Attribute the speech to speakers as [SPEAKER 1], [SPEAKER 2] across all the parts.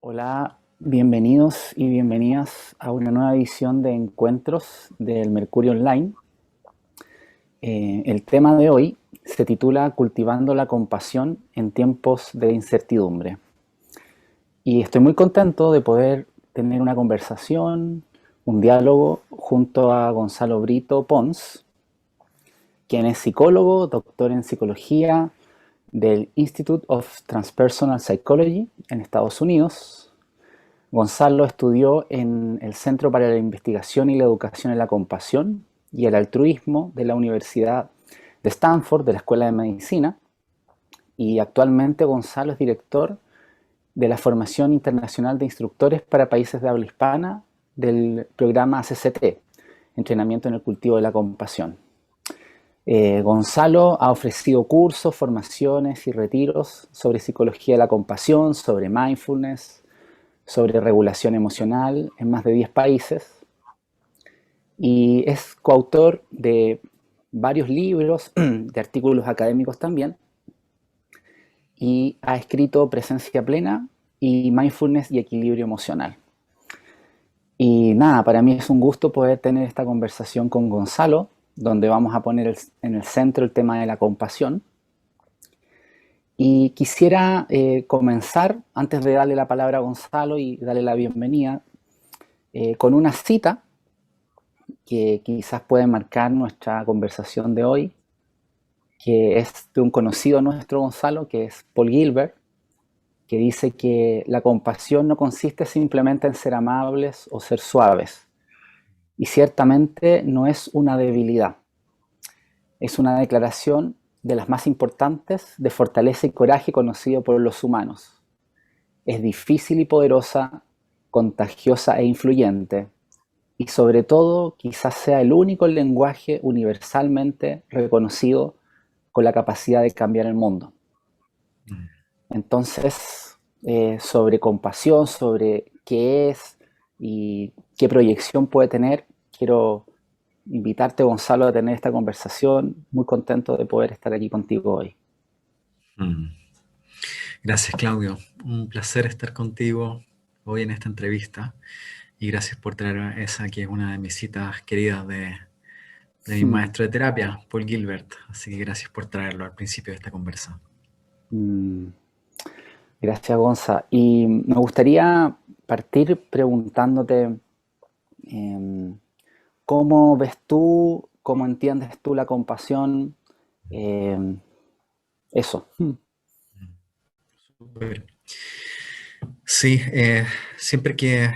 [SPEAKER 1] Hola, bienvenidos y bienvenidas a una nueva edición de Encuentros del Mercurio Online. El tema de hoy se titula Cultivando la compasión en tiempos de incertidumbre. Y estoy muy contento de poder tener una conversación, un diálogo junto a Gonzalo Brito Pons, quien es psicólogo, doctor en psicología del Institute of Transpersonal Psychology en Estados Unidos. Gonzalo estudió en el Centro para la Investigación y la Educación en la Compasión y el Altruismo de la Universidad de Stanford, de la Escuela de Medicina, y actualmente Gonzalo es director de la Formación Internacional de Instructores para Países de Habla Hispana del programa ACCT, Entrenamiento en el Cultivo de la Compasión. Gonzalo ha ofrecido cursos, formaciones y retiros sobre psicología de la compasión, sobre mindfulness, sobre regulación emocional en más de 10 países y es coautor de varios libros, de artículos académicos también, y ha escrito Presencia Plena y Mindfulness y Equilibrio Emocional. Y nada, para mí es un gusto poder tener esta conversación con Gonzalo, donde vamos a poner en el centro el tema de la compasión. Y quisiera comenzar, antes de darle la palabra a Gonzalo y darle la bienvenida, con una cita que quizás puede marcar nuestra conversación de hoy, que es de un conocido nuestro, Gonzalo, que es Paul Gilbert, que dice que la compasión no consiste simplemente en ser amables o ser suaves, y ciertamente no es una debilidad, es una declaración de las más importantes de fortaleza y coraje conocido por los humanos. Es difícil y poderosa, contagiosa e influyente, y sobre todo quizás sea el único lenguaje universalmente reconocido con la capacidad de cambiar el mundo. Entonces, sobre compasión, sobre qué es y qué proyección puede tener, quiero invitarte, Gonzalo, a tener esta conversación. Muy contento de poder estar aquí contigo hoy.
[SPEAKER 2] Mm. Gracias, Claudio. Un placer estar contigo hoy en esta entrevista y gracias por traer esa que es una de mis citas queridas de mi
[SPEAKER 1] Hmm.
[SPEAKER 2] maestro de terapia, Paul Gilbert. Así que gracias por traerlo al principio de esta conversa.
[SPEAKER 1] Mm, Gracias, Gonza. Y me gustaría partir preguntándote em, cómo ves tú, cómo entiendes tú la compasión. Em, Eso.
[SPEAKER 2] Súper. Sí, siempre que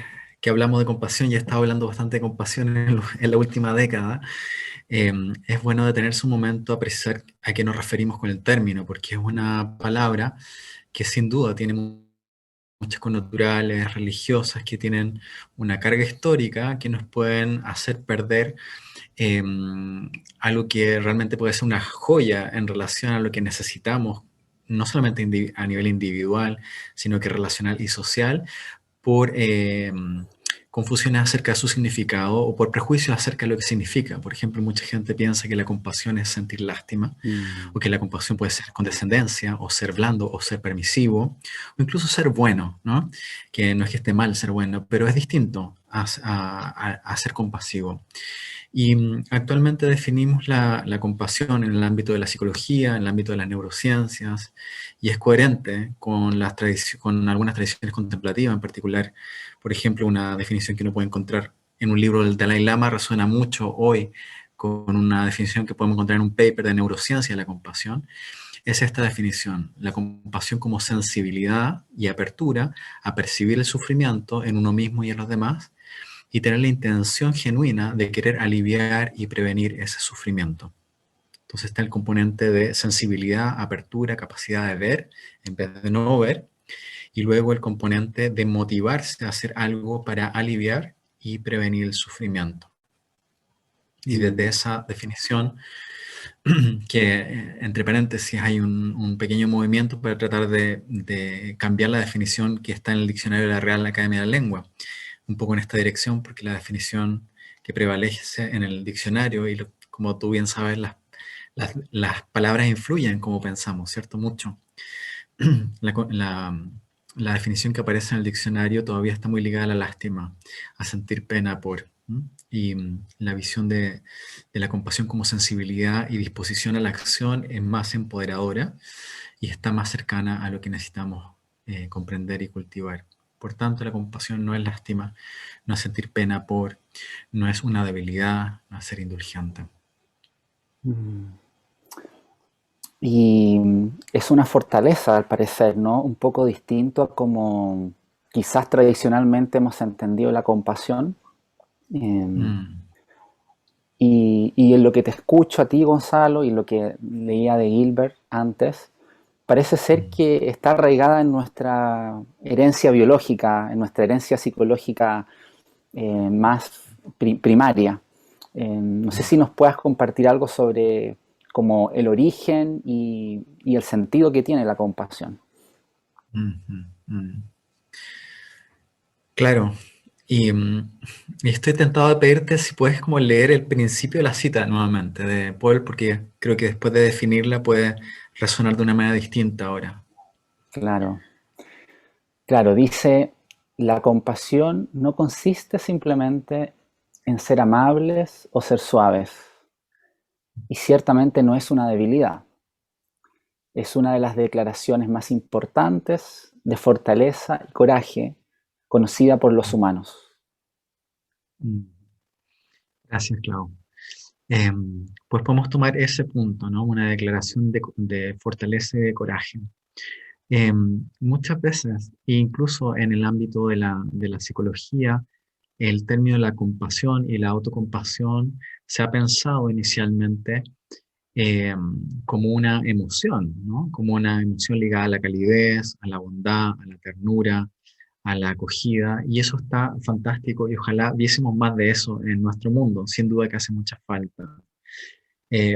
[SPEAKER 2] hablamos de compasión, y he estado hablando bastante de compasión en la última década, es bueno detenerse un momento a precisar a qué nos referimos con el término, porque es una palabra que sin duda tiene muchas connaturales, religiosas, que tienen una carga histórica que nos pueden hacer perder eh, algo que realmente puede ser una joya en relación a lo que necesitamos, no solamente a nivel individual, sino que relacional y social, por confusiones acerca de su significado o por prejuicios acerca de lo que significa. Por ejemplo, mucha gente piensa que la compasión es sentir lástima,
[SPEAKER 1] Mm,
[SPEAKER 2] o que la compasión puede ser condescendencia, o ser blando, o ser permisivo, o incluso ser bueno, ¿no? Que no es que esté mal ser bueno, pero es distinto a ser compasivo. Y actualmente definimos la compasión en el ámbito de la psicología, en el ámbito de las neurociencias, y es coherente con, con algunas tradiciones contemplativas, en particular, por ejemplo, una definición que uno puede encontrar en un libro del Dalai Lama resuena mucho hoy con una definición que podemos encontrar en un paper de neurociencia de la compasión, es esta definición: la compasión como sensibilidad y apertura a percibir el sufrimiento en uno mismo y en los demás, y tener la intención genuina de querer aliviar y prevenir ese sufrimiento. Entonces está el componente de sensibilidad, apertura, capacidad de ver en vez de no ver, y luego el componente de motivarse a hacer algo para aliviar y prevenir el sufrimiento. Y desde
[SPEAKER 1] mm,
[SPEAKER 2] esa definición, que entre paréntesis hay un pequeño movimiento para tratar de cambiar la definición que está en el diccionario de la Real Academia de la Lengua, un poco en esta dirección, porque la definición que prevalece en el diccionario, y como tú bien sabes, las palabras influyen en cómo pensamos, ¿cierto? Mucho. La, la definición que aparece en el diccionario todavía está muy ligada a la lástima, a sentir pena por. Y la visión de la compasión como sensibilidad y disposición a la acción es más empoderadora y está más cercana a lo que necesitamos comprender y cultivar. Por tanto, la compasión no es lástima, no es sentir pena por, no es una debilidad, no es ser indulgente.
[SPEAKER 1] Mm. Y es una fortaleza, al parecer, ¿no? Un poco distinto a como quizás tradicionalmente hemos entendido la compasión. Eh,
[SPEAKER 2] Mm,
[SPEAKER 1] y en lo que te escucho a ti, Gonzalo, y lo que leía de Gilbert antes, parece ser
[SPEAKER 2] mm,
[SPEAKER 1] que está arraigada en nuestra herencia biológica, en nuestra herencia psicológica más primaria. No sé
[SPEAKER 2] mm,
[SPEAKER 1] si nos puedas compartir algo sobre como el origen y el sentido que tiene la compasión.
[SPEAKER 2] mm, mm, mm. Claro, y, y estoy tentado de pedirte si puedes como leer el principio de la cita nuevamente de Paul, porque creo que después de definirla puede resonar de una manera distinta ahora.
[SPEAKER 1] Claro, claro, dice, la compasión no consiste simplemente en ser amables o ser suaves, y ciertamente no es una debilidad. Es una de las declaraciones más importantes de fortaleza y coraje conocida por los humanos.
[SPEAKER 2] Mm. Gracias, Clau. Pues podemos tomar ese punto, ¿no? Una declaración de fortaleza y de coraje. Muchas veces, incluso en el ámbito de la psicología, el término de la compasión y la autocompasión se ha pensado inicialmente eh, como una emoción, ¿no? Como una emoción ligada a la calidez, a la bondad, a la ternura, a la acogida, y eso está fantástico y ojalá viésemos más de eso en nuestro mundo. Sin duda que hace mucha falta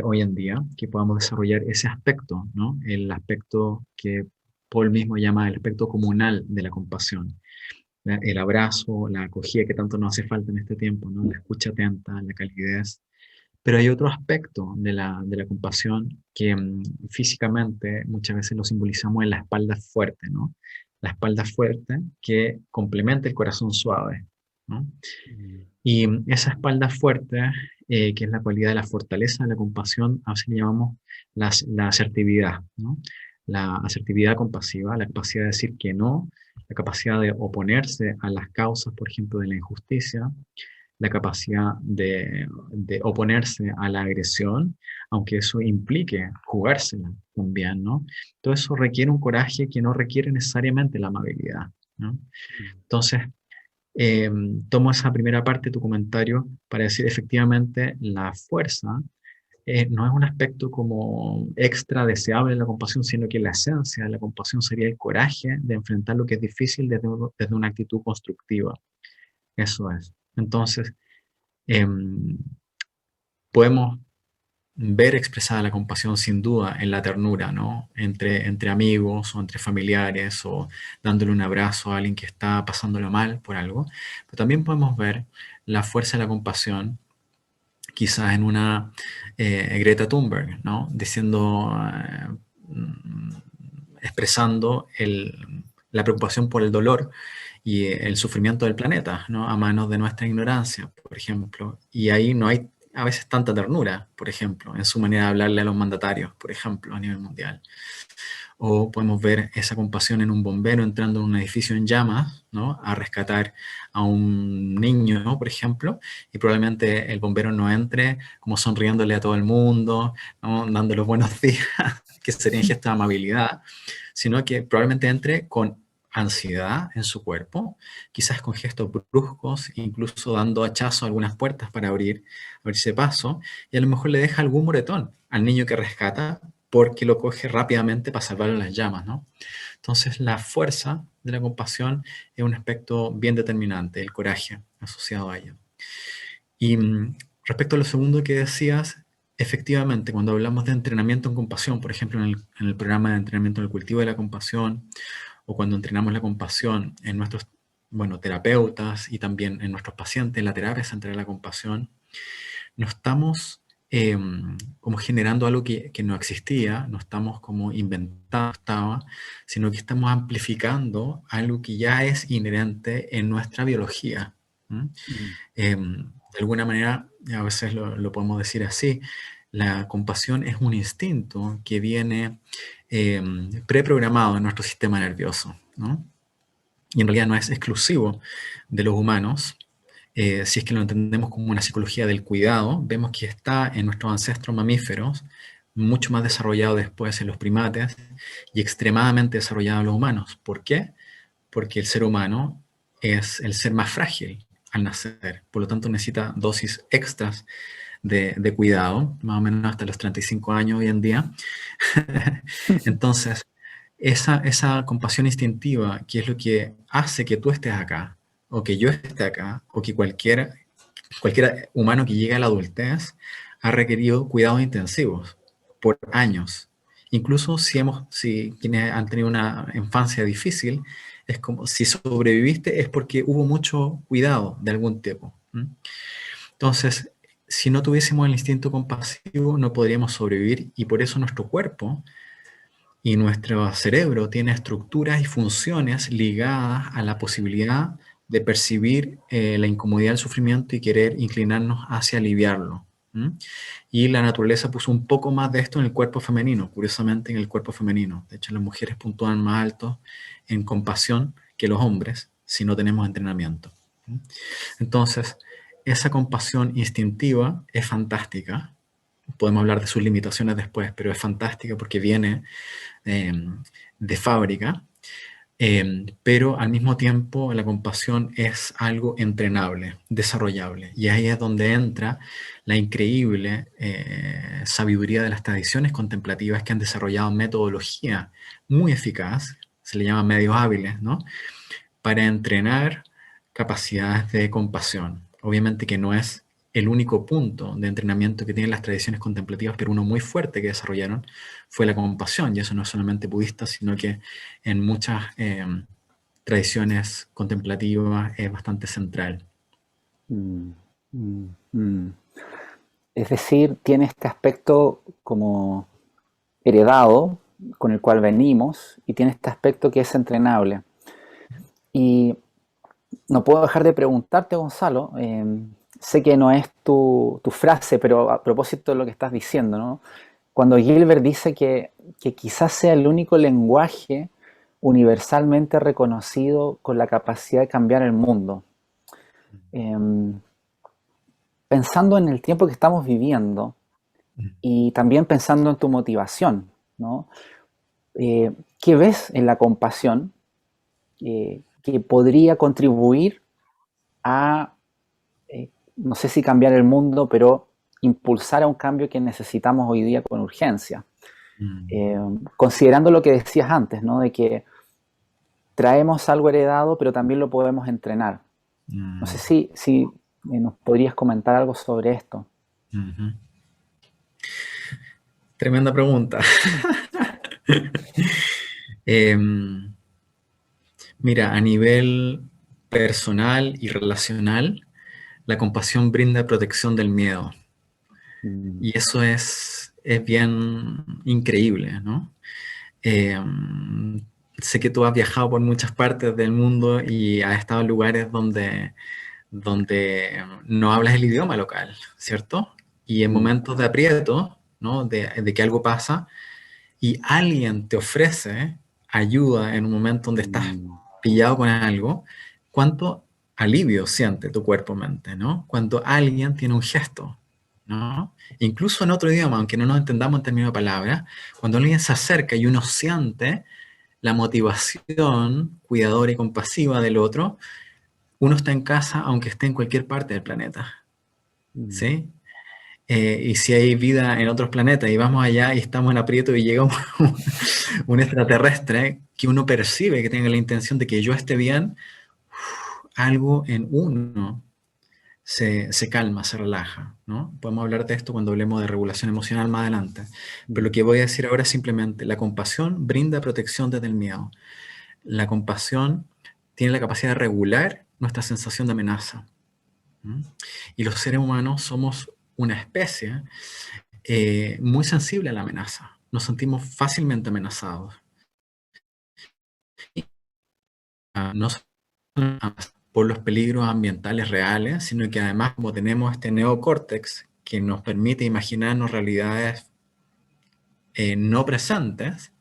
[SPEAKER 2] hoy en día, que podamos desarrollar ese aspecto, ¿no? El aspecto que Paul mismo llama el aspecto comunal de la compasión. El abrazo, la acogida que tanto nos hace falta en este tiempo, ¿no? La escucha atenta, la calidez. Pero hay otro aspecto de la compasión que físicamente muchas veces lo simbolizamos en la espalda fuerte, ¿no? La espalda fuerte que complementa el corazón suave, ¿no? Y esa espalda fuerte, que es la cualidad de la fortaleza de la compasión, a veces le llamamos la asertividad, ¿no? La asertividad compasiva, la capacidad de decir que no, la capacidad de oponerse a las causas, por ejemplo, de la injusticia, la capacidad de oponerse a la agresión, aunque eso implique jugársela también, ¿no? Todo eso requiere un coraje que no requiere necesariamente la amabilidad, ¿no? Entonces, eh, tomo esa primera parte de tu comentario para decir efectivamente la fuerza no es un aspecto como extra deseable de la compasión, sino que la esencia de la compasión sería el coraje de enfrentar lo que es difícil desde una actitud constructiva. Eso es. Entonces, eh, podemos ver expresada la compasión sin duda en la ternura, ¿no? Entre amigos o entre familiares o dándole un abrazo a alguien que está pasándolo mal por algo. Pero también podemos ver la fuerza de la compasión quizás en una Greta Thunberg, ¿no? Diciendo, expresando la preocupación por el dolor y el sufrimiento del planeta, ¿no? A manos de nuestra ignorancia, por ejemplo. Y ahí no hay a veces tanta ternura, por ejemplo, en su manera de hablarle a los mandatarios, por ejemplo, a nivel mundial. O podemos ver esa compasión en un bombero entrando en un edificio en llamas, ¿no? A rescatar a un niño, ¿no? Por ejemplo, y probablemente el bombero no entre como sonriéndole a todo el mundo, ¿no? Dando los buenos días, que sería un gesto de amabilidad, sino que probablemente entre con ansiedad en su cuerpo, quizás con gestos bruscos, incluso dando hachazo a algunas puertas para abrirse paso, y a lo mejor le deja algún moretón al niño que rescata porque lo coge rápidamente para salvarlo en las llamas, ¿no? Entonces la fuerza de la compasión es un aspecto bien determinante, el coraje asociado a ella. Y respecto a lo segundo que decías, efectivamente, cuando hablamos de entrenamiento en compasión, por ejemplo, en el programa de entrenamiento en el cultivo de la compasión, o cuando entrenamos la compasión en nuestros, bueno, terapeutas y también en nuestros pacientes, la terapia central de la compasión, no estamos como generando algo que no existía, no estamos como inventando, sino que estamos amplificando algo que ya es inherente en nuestra biología. ¿Mm?
[SPEAKER 1] Mm,
[SPEAKER 2] De alguna manera, a veces lo podemos decir así, la compasión es un instinto que viene preprogramado en nuestro sistema nervioso, ¿no? Y en realidad no es exclusivo de los humanos. Si es que lo entendemos como una psicología del cuidado, vemos que está en nuestros ancestros mamíferos, mucho más desarrollado después en los primates y extremadamente desarrollado en los humanos. ¿Por qué? Porque el ser humano es el ser más frágil al nacer, por lo tanto necesita dosis extras de cuidado, más o menos hasta los 35 años hoy en día. Entonces, esa compasión instintiva, que es lo que hace que tú estés acá, o que yo esté acá, o que cualquier humano que llegue a la adultez, ha requerido cuidados intensivos por años. Incluso si quienes han tenido una infancia difícil, es como si sobreviviste es porque hubo mucho cuidado de algún tipo. Entonces, si no tuviésemos el instinto compasivo, no podríamos sobrevivir y por eso nuestro cuerpo y nuestro cerebro tiene estructuras y funciones ligadas a la posibilidad de percibir la incomodidad del sufrimiento y querer inclinarnos hacia aliviarlo. ¿Mm? Y la naturaleza puso un poco más de esto en el cuerpo femenino, curiosamente en el cuerpo femenino. De hecho, las mujeres puntúan más alto en compasión que los hombres si no tenemos entrenamiento. ¿Mm? Entonces, esa compasión instintiva es fantástica. Podemos hablar de sus limitaciones después, pero es fantástica porque viene eh, de fábrica, pero al mismo tiempo la compasión es algo entrenable, desarrollable. Y ahí es donde entra la increíble sabiduría de las tradiciones contemplativas que han desarrollado metodología muy eficaz, se le llama medios hábiles, ¿no? Para entrenar capacidades de compasión. Obviamente que no es el único punto de entrenamiento que tienen las tradiciones contemplativas, pero uno muy fuerte que desarrollaron fue la compasión, y eso no es solamente budista, sino que en muchas tradiciones contemplativas es bastante central.
[SPEAKER 1] mm, mm, mm. Es decir, tiene este aspecto como heredado, con el cual venimos, y tiene este aspecto que es entrenable. Y no puedo dejar de preguntarte, Gonzalo, sé que no es tu frase, pero a propósito de lo que estás diciendo, ¿no? Cuando Gilbert dice que quizás sea el único lenguaje universalmente reconocido con la capacidad de cambiar el mundo. Em, Pensando en el tiempo que estamos viviendo y también pensando en tu motivación, ¿no? ¿Qué ves en la compasión que podría contribuir a, no sé si cambiar el mundo, pero impulsar a un cambio que necesitamos hoy día con urgencia?
[SPEAKER 2] Mm,
[SPEAKER 1] Eh, Considerando lo que decías antes, ¿no? De que traemos algo heredado, pero también lo podemos entrenar. No sé
[SPEAKER 2] mm,
[SPEAKER 1] si nos podrías comentar algo sobre esto.
[SPEAKER 2] ujú. Tremenda pregunta. Em, Mira, a nivel personal y relacional, la compasión brinda protección del miedo.
[SPEAKER 1] Mm,
[SPEAKER 2] Y eso es bien increíble, ¿no? Eh, Sé que tú has viajado por muchas partes del mundo y has estado en lugares donde no hablas el idioma local, ¿cierto? Y en
[SPEAKER 1] mm,
[SPEAKER 2] momentos de aprieto, ¿no? De que algo pasa y alguien te ofrece ayuda en un momento donde estás
[SPEAKER 1] mm,
[SPEAKER 2] pillado con algo, ¿cuánto alivio siente tu cuerpo-mente, ¿no? Cuando alguien tiene un gesto, ¿no? Incluso en otro idioma, aunque no nos entendamos en términos de palabras, cuando alguien se acerca y uno siente la motivación cuidadora y compasiva del otro, uno está en casa aunque esté en cualquier parte del planeta,
[SPEAKER 1] mm,
[SPEAKER 2] ¿sí? Y si hay vida en otros planetas y vamos allá y estamos en aprieto y llega un extraterrestre que uno percibe que tenga la intención de que yo esté bien, algo en uno se calma, se relaja, ¿no? Podemos hablar de esto cuando hablemos de regulación emocional más adelante. Pero lo
[SPEAKER 1] mm,
[SPEAKER 2] que voy a decir ahora es simplemente, la compasión brinda protección desde el miedo. La compasión tiene la capacidad de regular nuestra sensación de amenaza. ¿Mm? Y los seres humanos somos una especie muy sensible a la amenaza. Nos sentimos fácilmente amenazados. No solo por los peligros ambientales reales, sino que además como tenemos este neocórtex que nos permite imaginarnos realidades no presentes,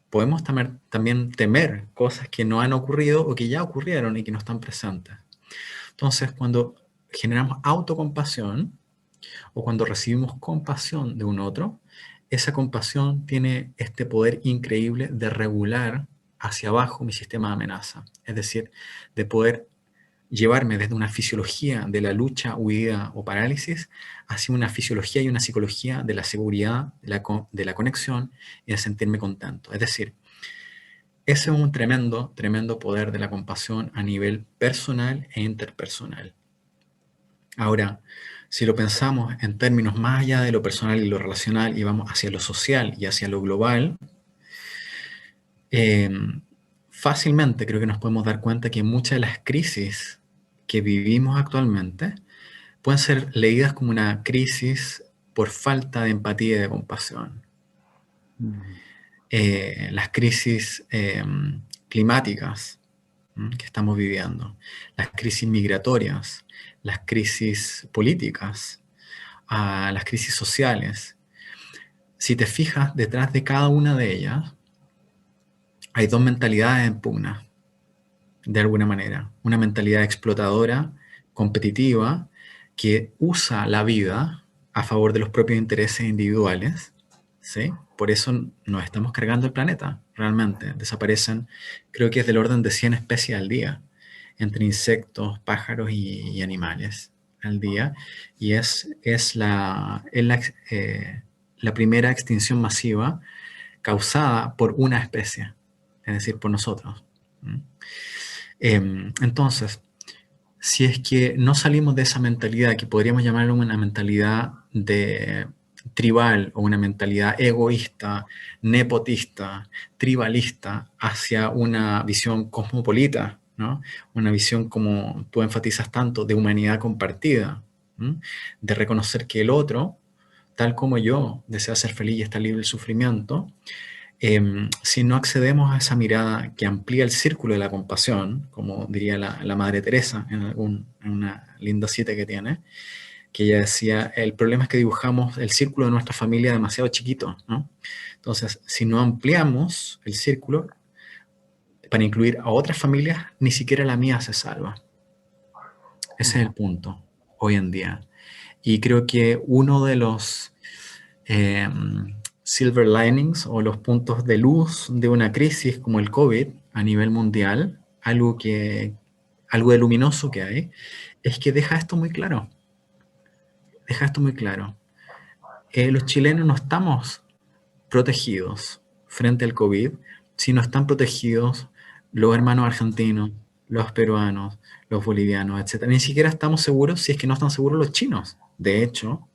[SPEAKER 2] podemos también temer cosas que no han ocurrido o que ya ocurrieron y que no están presentes. Entonces, cuando generamos autocompasión o cuando recibimos compasión de un otro, esa compasión tiene este poder increíble de regular hacia abajo mi sistema de amenaza. Es decir, de poder llevarme desde una fisiología de la lucha, huida o parálisis hacia una fisiología y una psicología de la seguridad, de la conexión y de sentirme contento. Es decir, ese es un tremendo, tremendo poder de la compasión a nivel personal e interpersonal. Ahora, si lo pensamos en términos más allá de lo personal y lo relacional y vamos hacia lo social y hacia lo global, eh, fácilmente creo que nos podemos dar cuenta que muchas de las crisis que vivimos actualmente pueden ser leídas como una crisis por falta de empatía y de compasión. Las crisis climáticas que estamos viviendo, las crisis migratorias, las crisis políticas, las crisis sociales. Si te fijas, detrás de cada una de ellas hay dos mentalidades en pugna, de alguna manera. Una mentalidad explotadora, competitiva, que usa la vida a favor de los propios intereses individuales, ¿sí? Por eso nos estamos cargando el planeta, realmente. Desaparecen, creo que es del orden de 100 especies al día, entre insectos, pájaros y animales al día. Y es la primera extinción masiva causada por una especie, es decir, por nosotros. Entonces, si es que no salimos de esa mentalidad, que podríamos llamarlo una mentalidad de tribal o una mentalidad egoísta, nepotista, tribalista, hacia una visión cosmopolita, ¿no? Una visión, como tú enfatizas tanto, de humanidad compartida, ¿no? De reconocer que el otro, tal como yo, desea ser feliz y estar libre del sufrimiento. Si no accedemos a esa mirada que amplía el círculo de la compasión, como diría la Madre Teresa en una linda cita que tiene, que ella decía, el problema es que dibujamos el círculo de nuestra familia demasiado chiquito, ¿no? Entonces, si no ampliamos el círculo para incluir a otras familias, ni siquiera la mía se salva. Ese es el punto hoy en día. Y creo que uno de los silver linings o los puntos de luz de una crisis como el COVID a nivel mundial, algo de luminoso que hay, es que deja esto muy claro. Deja esto muy claro. Los chilenos no estamos protegidos frente al COVID, sino están protegidos los hermanos argentinos, los peruanos, los bolivianos, etc. Ni siquiera estamos seguros si es que no están seguros los chinos. De hecho,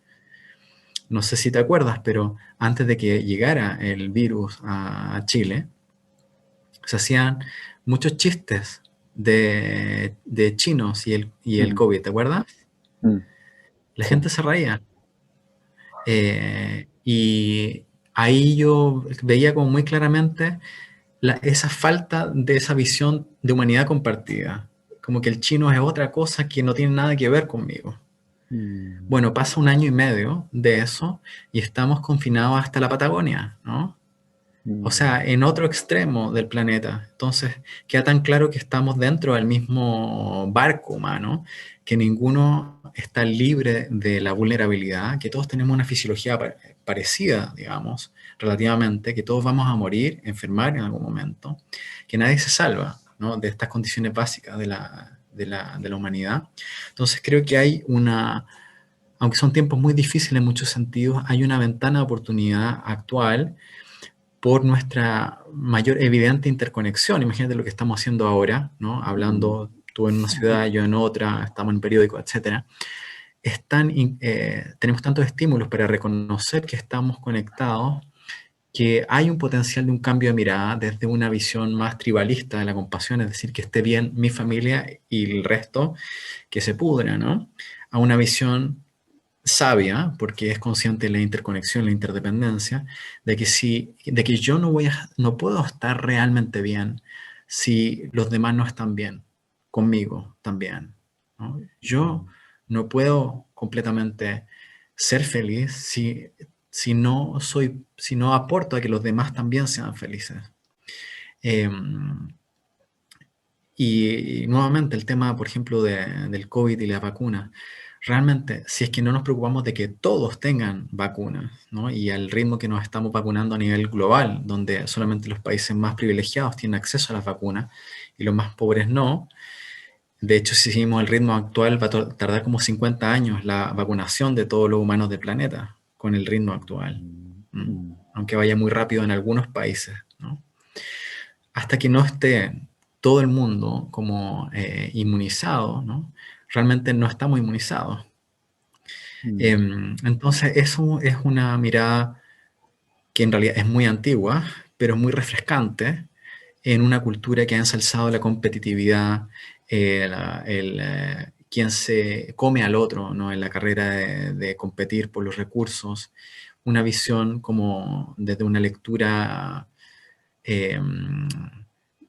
[SPEAKER 2] no sé si te acuerdas, pero antes de que llegara el virus a Chile, se hacían muchos chistes de chinos y el COVID, ¿te acuerdas? La
[SPEAKER 1] Sí.
[SPEAKER 2] gente se reía. Y ahí yo veía como muy claramente esa falta de esa visión de humanidad compartida. Como que el chino es otra cosa que no tiene nada que ver conmigo. Bueno, pasa un año y medio de eso y estamos confinados hasta la Patagonia, ¿no? O sea, en otro extremo del planeta. Entonces, queda tan claro que estamos dentro del mismo barco humano, que ninguno está libre de la vulnerabilidad, que todos tenemos una fisiología parecida, digamos, relativamente, que todos vamos a morir, enfermar en algún momento, que nadie se salva, ¿no? De estas condiciones básicas de la humanidad. Entonces, creo que hay aunque son tiempos muy difíciles en muchos sentidos, hay una ventana de oportunidad actual por nuestra mayor evidente interconexión. Imagínate lo que estamos haciendo ahora, ¿no? Hablando tú en una ciudad, yo en otra, estamos en un periódico, etc. Tenemos tantos estímulos para reconocer que estamos conectados, que hay un potencial de un cambio de mirada desde una visión más tribalista de la compasión, es decir, que esté bien mi familia y el resto que se pudra, ¿no? A una visión sabia, porque es consciente de la interconexión, la interdependencia, de que yo no puedo estar realmente bien si los demás no están bien conmigo también, ¿no? Yo no puedo completamente ser feliz si no aporto a que los demás también sean felices. Em, y nuevamente el tema, por ejemplo, del COVID y la vacuna. Realmente, si es que no nos preocupamos de que todos tengan vacunas, ¿no? Y al ritmo que nos estamos vacunando a nivel global, donde solamente los países más privilegiados tienen acceso a las vacunas y los más pobres no. De hecho, si seguimos el ritmo actual, va a tardar como 50 años la vacunación de todos los humanos del planeta con el ritmo actual.
[SPEAKER 1] Mm,
[SPEAKER 2] ¿Mm?
[SPEAKER 1] mm,
[SPEAKER 2] Aunque vaya muy rápido en algunos países, ¿no? Hasta que no esté todo el mundo como inmunizado, ¿no? Realmente no estamos inmunizados.
[SPEAKER 1] mm,
[SPEAKER 2] Entonces, eso es una mirada que en realidad es muy antigua, pero muy refrescante en una cultura que ha ensalzado la competitividad, quien se come al otro, ¿no? En la carrera de competir por los recursos, una visión como desde una lectura eh,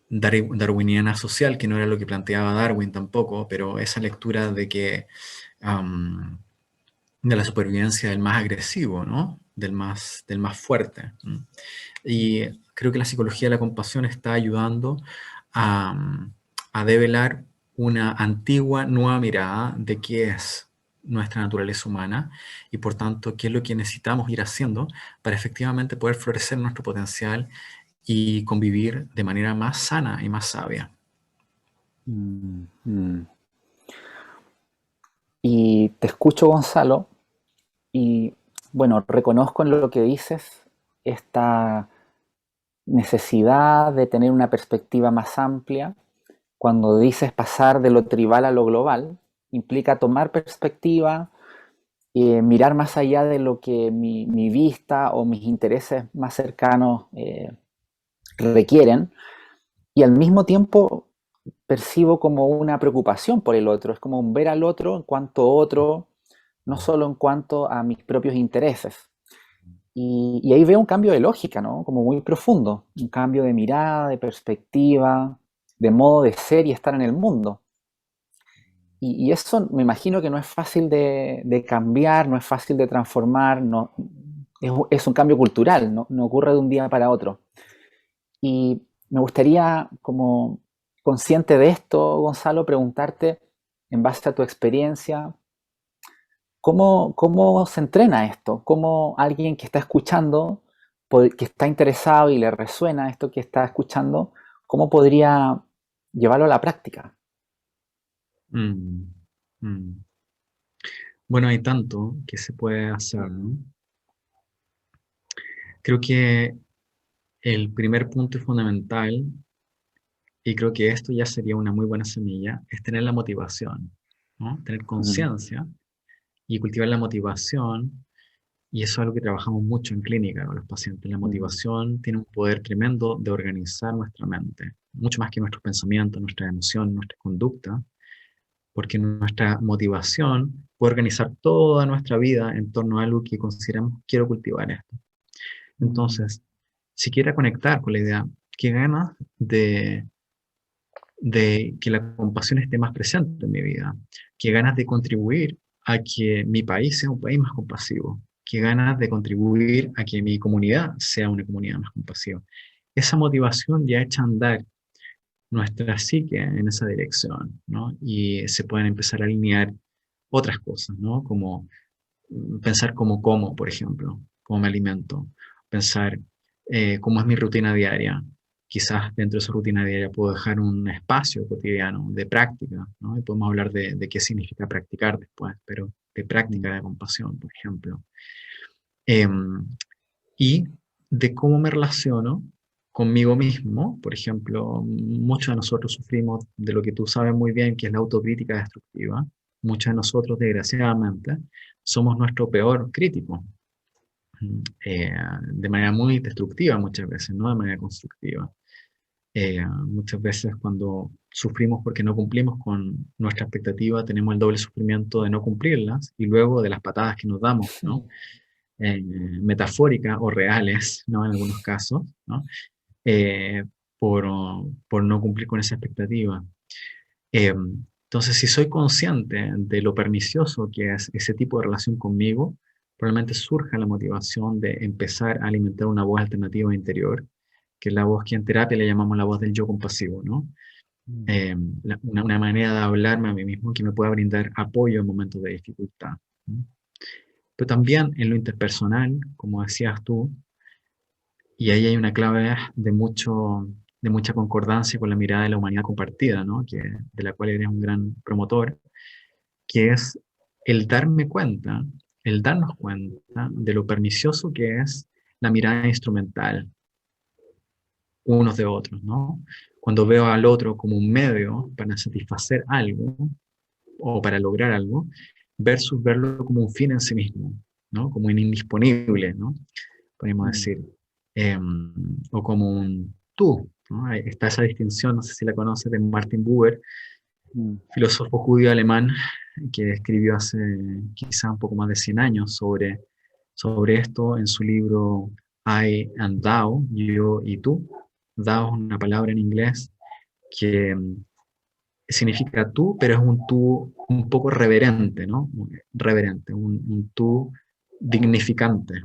[SPEAKER 2] darwiniana social, que no era lo que planteaba Darwin tampoco, pero esa lectura de que de la supervivencia del más agresivo, ¿no? Del más fuerte. Y creo que la psicología de la compasión está ayudando a, a develar una antigua nueva mirada de qué es nuestra naturaleza humana y por tanto qué es lo que necesitamos ir haciendo para efectivamente poder florecer nuestro potencial y convivir de manera más sana y más sabia.
[SPEAKER 1] mm, mm. Y te escucho, Gonzalo, y bueno, reconozco en lo que dices esta necesidad de tener una perspectiva más amplia. Cuando dices pasar de lo tribal a lo global, implica tomar perspectiva, mirar más allá de lo que mi vista o mis intereses más cercanos requieren, y al mismo tiempo percibo como una preocupación por el otro, es como un ver al otro en cuanto otro, no solo en cuanto a mis propios intereses. Y ahí veo un cambio de lógica, ¿no? Como muy profundo, un cambio de mirada, de perspectiva, de modo de ser y estar en el mundo. Y eso me imagino que no es fácil de cambiar, no es fácil de transformar, no, es un cambio cultural, no, no ocurre de un día para otro. Y me gustaría, como consciente de esto, Gonzalo, preguntarte, en base a tu experiencia, ¿cómo se entrena esto? ¿Cómo alguien que está escuchando, que está interesado y le resuena esto que está escuchando, cómo podría llevarlo a la práctica?
[SPEAKER 2] Mm, mm. Bueno, hay tanto que se puede hacer, ¿no? Creo que el primer punto y fundamental, y creo que esto ya sería una muy buena semilla, es tener la motivación, ¿no? Tener
[SPEAKER 1] Mm,
[SPEAKER 2] conciencia y cultivar la motivación, y eso es algo que trabajamos mucho en clínica con los pacientes. La
[SPEAKER 1] mm,
[SPEAKER 2] motivación tiene un poder tremendo de organizar nuestra mente, mucho más que nuestros pensamientos, nuestras emociones, nuestra conducta, porque nuestra motivación puede organizar toda nuestra vida en torno a algo que consideramos quiero cultivar esto.
[SPEAKER 1] mm,
[SPEAKER 2] Entonces, si quiera conectar con la idea, qué ganas de que la compasión esté más presente en mi vida, qué ganas de contribuir a que mi país sea un país más compasivo, qué ganas de contribuir a que mi comunidad sea una comunidad más compasiva. Esa motivación ya echa a andar nuestra psique en esa dirección, ¿no? Y se pueden empezar a alinear otras cosas, ¿no? Como pensar cómo como, por ejemplo, cómo me alimento, pensar cómo es mi rutina diaria. Quizás dentro de esa rutina diaria puedo dejar un espacio cotidiano de práctica, ¿no? Y podemos hablar de qué significa practicar después, pero de
[SPEAKER 1] mm,
[SPEAKER 2] práctica de compasión, por ejemplo. Eh, y de cómo me relaciono conmigo mismo. Por ejemplo, muchos de nosotros sufrimos de lo que tú sabes muy bien, que es la autocrítica destructiva. Muchos de nosotros, desgraciadamente, somos nuestro peor crítico, de manera muy destructiva muchas veces, no de manera constructiva. Muchas veces cuando sufrimos porque no cumplimos con nuestra expectativa, tenemos el doble sufrimiento de no cumplirlas y luego de las patadas que nos damos, ¿no? Metafóricas o reales, ¿no? En algunos casos, ¿no? Eh, por, por no cumplir con esa expectativa. Entonces, si soy consciente de lo pernicioso que es ese tipo de relación conmigo, probablemente surja la motivación de empezar a alimentar una voz alternativa interior, que es la voz que en terapia le llamamos la voz del yo compasivo, ¿no?
[SPEAKER 1] Mm.
[SPEAKER 2] Una manera de hablarme a mí mismo que me pueda brindar apoyo en momentos de dificultad, ¿no? Pero también en lo interpersonal, como decías tú, y ahí hay una clave de mucha concordancia con la mirada de la humanidad compartida, ¿no? De la cual eres un gran promotor, que es el darme cuenta, el darnos cuenta de lo pernicioso que es la mirada instrumental unos de otros, ¿no? Cuando veo al otro como un medio para satisfacer algo o para lograr algo, versus verlo como un fin en sí mismo, ¿no? Como un indisponible, ¿no? Podemos
[SPEAKER 1] Mm.
[SPEAKER 2] decir, eh, o como un tú, ¿no? Está esa distinción, no sé si la conoces, de Martin Buber,
[SPEAKER 1] Mm.
[SPEAKER 2] filósofo judío alemán, que escribió hace quizá un poco más de 100 años sobre esto en su libro I and Thou, yo y tú. Thou es una palabra en inglés que significa tú, pero es un tú un poco reverente, ¿no? Reverente, un tú dignificante,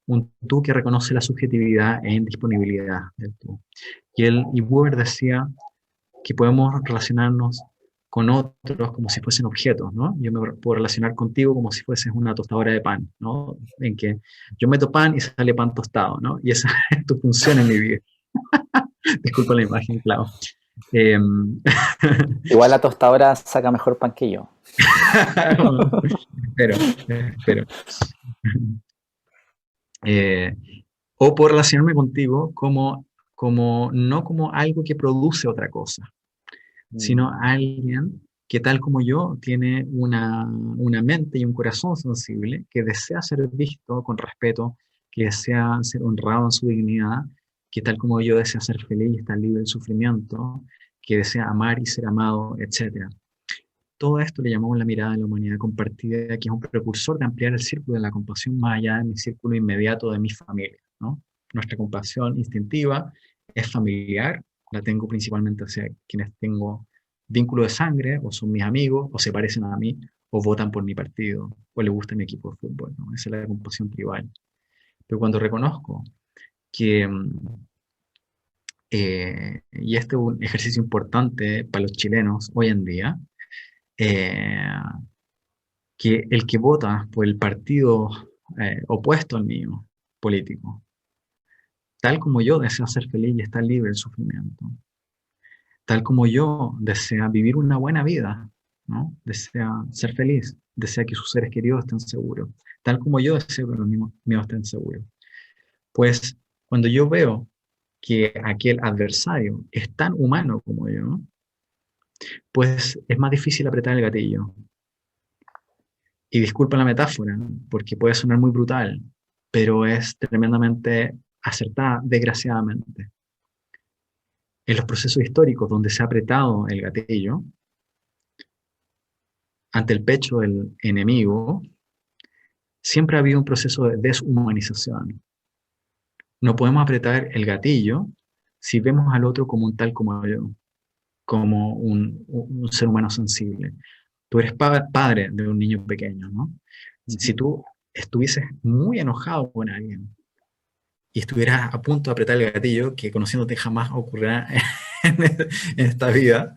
[SPEAKER 2] un tú que reconoce la subjetividad e indisponibilidad del tú. Y Buber decía que podemos relacionarnos con otros como si fuesen objetos, ¿no? Yo me puedo relacionar contigo como si fueses una tostadora de pan, ¿no? En que yo meto pan y sale pan tostado, ¿no? Y esa es tu función en mi vida. Disculpa la imagen, claro. Eh,
[SPEAKER 1] Igual la tostadora saca mejor pan que yo.
[SPEAKER 2] espero. Eh, o por relacionarme contigo no como algo que produce otra cosa, sino
[SPEAKER 1] Mm.
[SPEAKER 2] alguien que tal como yo tiene una mente y un corazón sensible, que desea ser visto con respeto, que desea ser honrado en su dignidad, que tal como yo desea ser feliz y estar libre del sufrimiento, que desea amar y ser amado, etc. Todo esto le llamamos la mirada de la humanidad compartida, que es un precursor de ampliar el círculo de la compasión más allá de mi círculo inmediato de mi familia, ¿no? Nuestra compasión instintiva es familiar, la tengo principalmente hacia quienes tengo vínculo de sangre, o son mis amigos, o se parecen a mí, o votan por mi partido, o les gusta mi equipo de fútbol, ¿no? Esa es la compasión tribal. Pero cuando reconozco que, y este es un ejercicio importante para los chilenos hoy en día, eh, que el que vota por el partido opuesto al mío, político, tal como yo desea ser feliz y estar libre del sufrimiento, tal como yo desea vivir una buena vida, ¿no? Desea ser feliz, desea que sus seres queridos estén seguros, tal como yo deseo que los míos estén seguros. Pues cuando yo veo que aquel adversario es tan humano como yo, pues es más difícil apretar el gatillo. Y disculpa la metáfora, ¿no? Porque puede sonar muy brutal, pero es tremendamente acertada, desgraciadamente. En los procesos históricos donde se ha apretado el gatillo ante el pecho del enemigo, siempre ha habido un proceso de deshumanización. No podemos apretar el gatillo si vemos al otro como un tal como yo, como un ser humano sensible. Tú eres padre de un niño pequeño, ¿no? Si
[SPEAKER 1] Ujú.
[SPEAKER 2] tú estuvieses muy enojado con alguien y estuvieras a punto de apretar el gatillo, que conociéndote jamás ocurrirá en esta vida,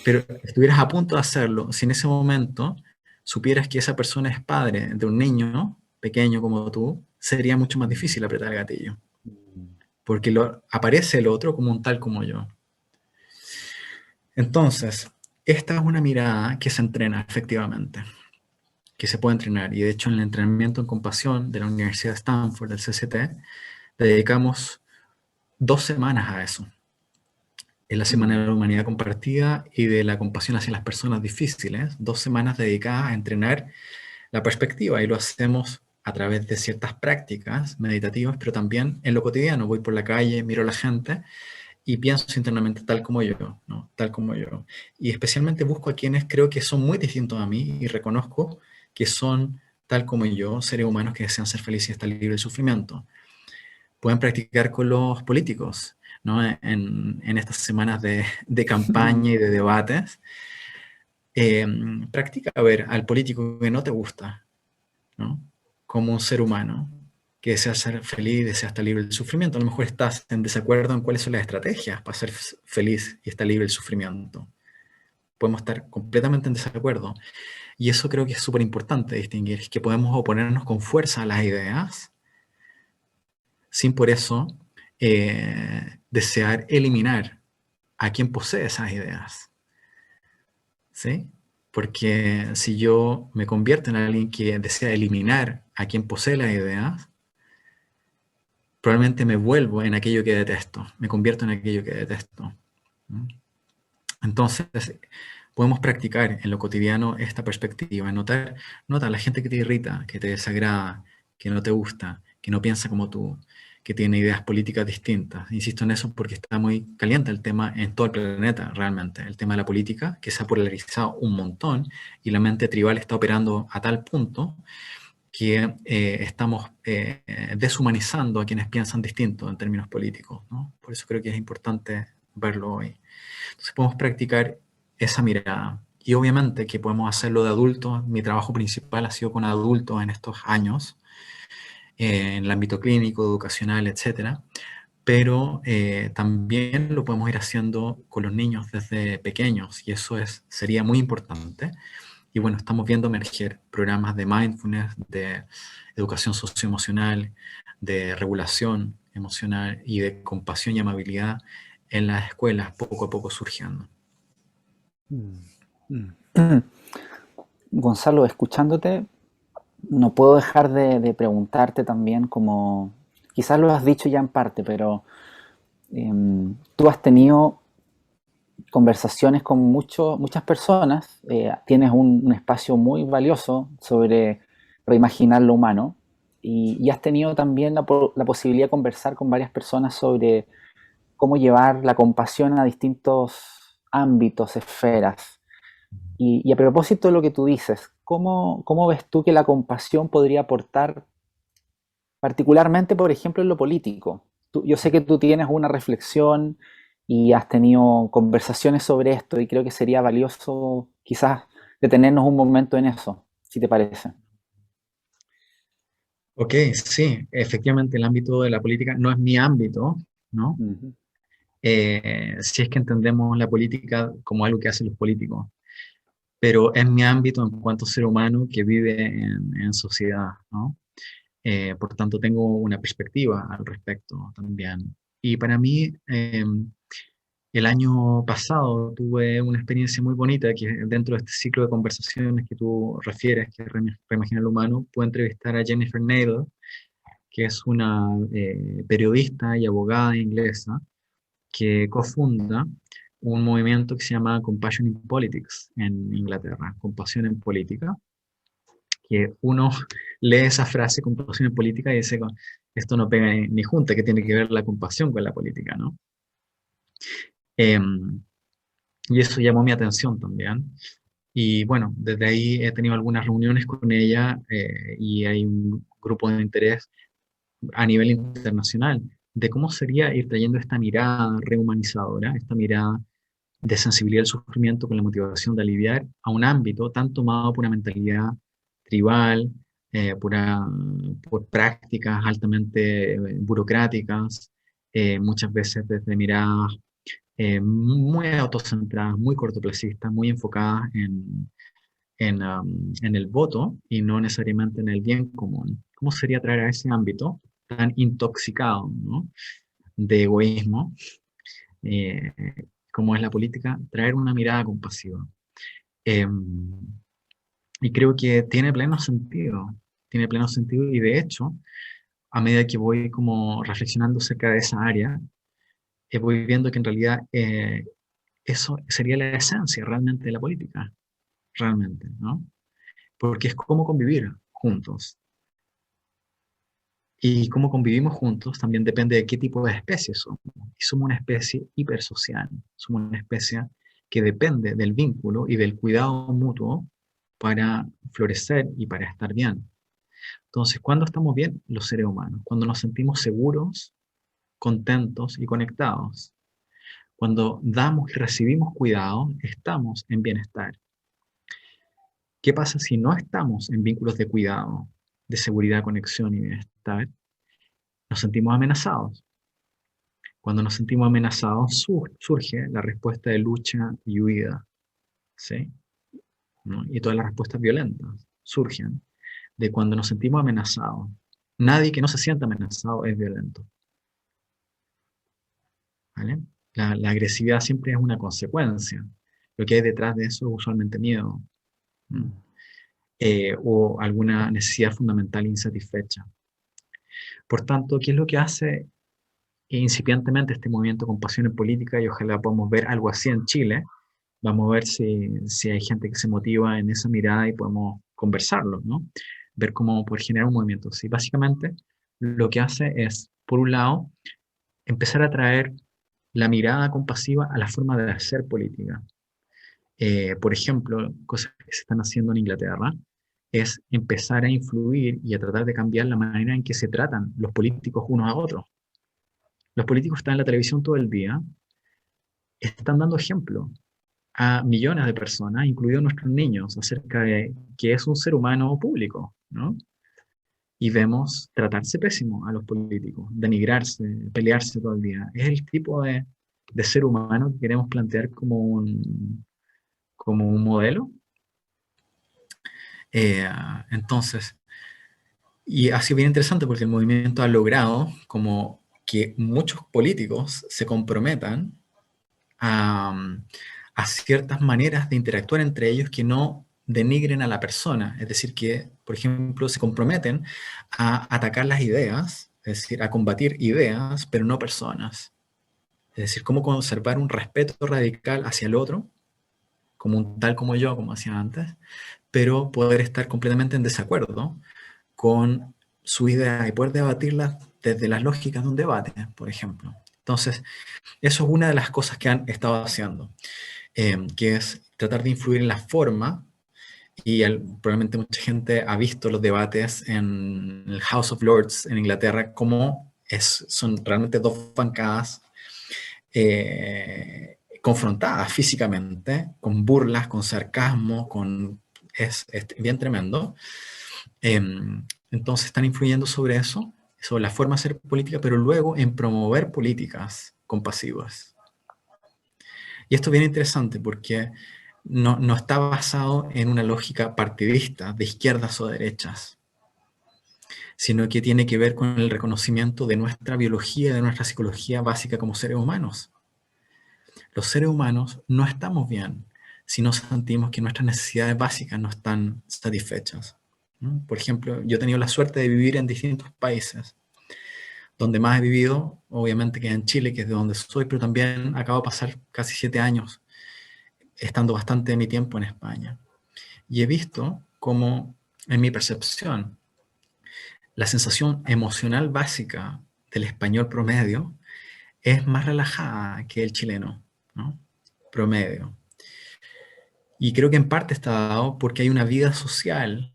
[SPEAKER 2] pero estuvieras a punto de hacerlo, si en ese momento supieras que esa persona es padre de un niño pequeño como tú, sería mucho más difícil apretar el gatillo,
[SPEAKER 1] Mm.
[SPEAKER 2] porque aparece el otro como un tal como yo. Entonces, esta es una mirada que se entrena efectivamente, que se puede entrenar, y de hecho en el entrenamiento en compasión de la Universidad de Stanford, del CCT, dedicamos 2 semanas a eso. Es la Semana
[SPEAKER 1] Mm.
[SPEAKER 2] de la Humanidad Compartida y de la compasión hacia las personas difíciles, 2 semanas dedicadas a entrenar la perspectiva, y lo hacemos a través de ciertas prácticas meditativas, pero también en lo cotidiano. Voy por la calle, miro a la gente y pienso internamente tal como yo, ¿no? Tal como yo. Y especialmente busco a quienes creo que son muy distintos a mí y reconozco que son tal como yo, seres humanos que desean ser felices y estar libres de sufrimiento. Pueden practicar con los políticos, ¿no? En estas semanas de campaña y de debates. Eh, Practica ver al político que no te gusta, ¿no? Como un ser humano que desea ser feliz, desea estar libre del sufrimiento. A lo mejor estás en desacuerdo en cuáles son las estrategias para ser feliz y estar libre del sufrimiento. Podemos estar completamente en desacuerdo. Y eso creo que es súper importante distinguir, es que podemos oponernos con fuerza a las ideas, sin por eso desear eliminar a quien posee esas ideas. ¿Sí? Porque si yo me convierto en alguien que desea eliminar a quien posee las ideas, probablemente me vuelvo en aquello que detesto, me convierto en aquello que detesto. Entonces, podemos practicar en lo cotidiano esta perspectiva, nota la gente que te irrita, que te desagrada, que no te gusta, que no piensa como tú, que tiene ideas políticas distintas. Insisto en eso porque está muy caliente el tema en todo el planeta, realmente. El tema de la política, que se ha polarizado un montón y la mente tribal está operando a tal punto que estamos deshumanizando a quienes piensan distinto en términos políticos, ¿no? Por eso creo que es importante verlo hoy. Entonces podemos practicar esa mirada. Y obviamente que podemos hacerlo de adultos. Mi trabajo principal ha sido con adultos en estos años, en el ámbito clínico, educacional, etcétera. Pero también lo podemos ir haciendo con los niños desde pequeños y eso sería muy importante. Y bueno, estamos viendo emerger programas de mindfulness, de educación socioemocional, de regulación emocional y de compasión y amabilidad en las escuelas poco a poco surgiendo.
[SPEAKER 1] Gonzalo, escuchándote, no puedo dejar de preguntarte también, como quizás lo has dicho ya en parte, pero tú has tenido conversaciones con muchas personas, tienes un espacio muy valioso sobre reimaginar lo humano y has tenido también la posibilidad de conversar con varias personas sobre cómo llevar la compasión a distintos ámbitos, esferas. Y a propósito de lo que tú dices, ¿cómo ves tú que la compasión podría aportar particularmente, por ejemplo, en lo político? Yo sé que tú tienes una reflexión y has tenido conversaciones sobre esto y creo que sería valioso quizás detenernos un momento en eso, si te parece.
[SPEAKER 2] Ok, sí, efectivamente el ámbito de la política no es mi ámbito, ¿no?
[SPEAKER 1] Ujú.
[SPEAKER 2] Si es que entendemos la política como algo que hacen los políticos, pero es mi ámbito en cuanto ser humano que vive en sociedad, ¿no? Por tanto, tengo una perspectiva al respecto también. Y para mí, el año pasado tuve una experiencia muy bonita que dentro de este ciclo de conversaciones que tú refieres, que es Reimagina lo Humano, pude entrevistar a Jennifer Nadel, que es una periodista y abogada inglesa que cofunda un movimiento que se llama Compassion in Politics en Inglaterra, Compasión en Política, que uno lee esa frase, compasión en política, y dice, esto no pega ni junta, que tiene que ver la compasión con la política, ¿no? Y eso llamó mi atención también. Y bueno, desde ahí he tenido algunas reuniones con ella y hay un grupo de interés a nivel internacional de cómo sería ir trayendo esta mirada rehumanizadora, esta mirada de sensibilidad al sufrimiento con la motivación de aliviar a un ámbito tan tomado por una mentalidad tribal, por prácticas altamente burocráticas, muchas veces desde miradas muy autocentradas, muy cortoplacistas, muy enfocadas en el voto y no necesariamente en el bien común. ¿Cómo sería traer a ese ámbito tan intoxicado, ¿no?, de egoísmo, eh, como es la política, traer una mirada compasiva? Eh, y creo que tiene pleno sentido y de hecho, a medida que voy como reflexionando acerca de esa área, voy viendo que en realidad eso sería la esencia realmente de la política, realmente, ¿no? Porque es cómo convivir juntos. Y cómo convivimos juntos también depende de qué tipo de especie somos. Y somos una especie hipersocial, somos una especie que depende del vínculo y del cuidado mutuo para florecer y para estar bien. Entonces, ¿cuándo estamos bien? Los seres humanos, cuando nos sentimos seguros, contentos y conectados. Cuando damos y recibimos cuidado, estamos en bienestar. ¿Qué pasa si no estamos en vínculos de cuidado, de seguridad, conexión y bienestar? Nos sentimos amenazados. Cuando nos sentimos amenazados, surge la respuesta de lucha y huida, ¿sí? ¿No? Y todas las respuestas violentas surgen de cuando nos sentimos amenazados. Nadie que no se sienta amenazado es violento, ¿vale? La agresividad siempre es una consecuencia. Lo que hay detrás de eso es usualmente miedo, ¿no? O alguna necesidad fundamental insatisfecha. Por tanto, ¿qué es lo que hace incipientemente este movimiento Compasión en Política? Y ojalá podamos ver algo así en Chile. Vamos a ver si hay gente que se motiva en esa mirada y podemos conversarlo, ¿no? Ver cómo poder generar un movimiento. Sí, básicamente lo que hace es, por un lado, empezar a traer la mirada compasiva a la forma de hacer política. Por ejemplo, cosas que se están haciendo en Inglaterra es empezar a influir y a tratar de cambiar la manera en que se tratan los políticos unos a otros. Los políticos están en la televisión todo el día, están dando ejemplo a millones de personas, incluidos nuestros niños, acerca de que es un ser humano público, ¿no? Y vemos tratarse pésimo a los políticos, denigrarse, pelearse todo el día. Es el tipo de ser humano que queremos plantear como un modelo. Eh, entonces, y ha sido bien interesante porque el movimiento ha logrado como que muchos políticos se comprometan a, a ciertas maneras de interactuar entre ellos que no denigren a la persona. Es decir, que, por ejemplo, se comprometen a atacar las ideas, es decir, a combatir ideas, pero no personas. Es decir, cómo conservar un respeto radical hacia el otro, como un tal como yo, como hacía antes, pero poder estar completamente en desacuerdo con su idea y poder debatirla desde las lógicas de un debate, por ejemplo. Entonces, eso es una de las cosas que han estado haciendo, que es tratar de influir en la forma, y probablemente mucha gente ha visto los debates en el House of Lords en Inglaterra, como son realmente dos bancadas confrontadas físicamente, con burlas, con sarcasmo, es bien tremendo. Entonces están influyendo sobre eso, sobre la forma de hacer política, pero luego en promover políticas compasivas. Y esto es bien interesante porque no está basado en una lógica partidista de izquierdas o derechas, sino que tiene que ver con el reconocimiento de nuestra biología, de nuestra psicología básica como seres humanos. Los seres humanos no estamos bien si no sentimos que nuestras necesidades básicas no están satisfechas, ¿no? Por ejemplo, yo he tenido la suerte de vivir en distintos países. Donde más he vivido, obviamente, que en Chile, que es de donde soy, pero también acabo de pasar casi 7 años estando bastante de mi tiempo en España. Y he visto cómo, en mi percepción, la sensación emocional básica del español promedio es más relajada que el chileno, ¿no? Promedio. Y creo que en parte está dado porque hay una vida social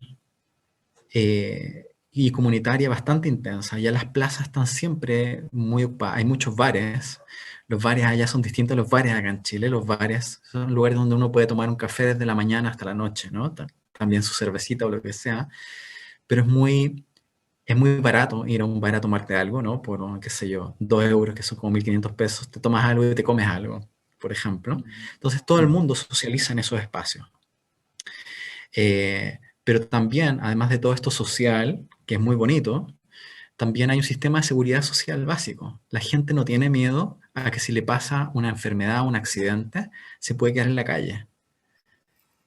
[SPEAKER 2] y comunitaria bastante intensa. Ya las plazas están siempre muy ocupadas. Hay muchos bares. Los bares allá son distintos a los bares acá en Chile. Los bares son lugares donde uno puede tomar un café desde la mañana hasta la noche, ¿no? También su cervecita o lo que sea. Pero es muy barato ir a un bar a tomarte algo, ¿no? Por, qué sé yo, 2 euros, que son como 1.500 pesos. Te tomas algo y te comes algo, por ejemplo. Entonces todo el mundo socializa en esos espacios. Pero también, además de todo esto social, que es muy bonito, también hay un sistema de seguridad social básico. La gente no tiene miedo a que si le pasa una enfermedad o un accidente, se puede quedar en la calle.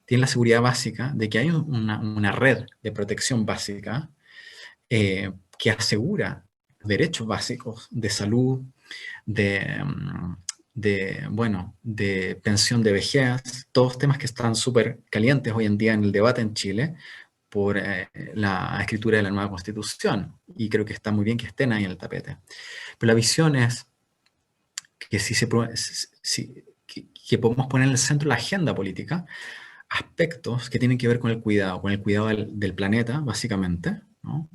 [SPEAKER 2] Tiene la seguridad básica de que hay una red de protección básica que asegura derechos básicos de salud, de, de pensión de vejez, todos temas que están súper calientes hoy en día en el debate en Chile, la escritura de la nueva Constitución, y creo que está muy bien que estén ahí en el tapete. Pero la visión es que que podemos poner en el centro de la agenda política aspectos que tienen que ver con el cuidado del planeta, básicamente, ¿no?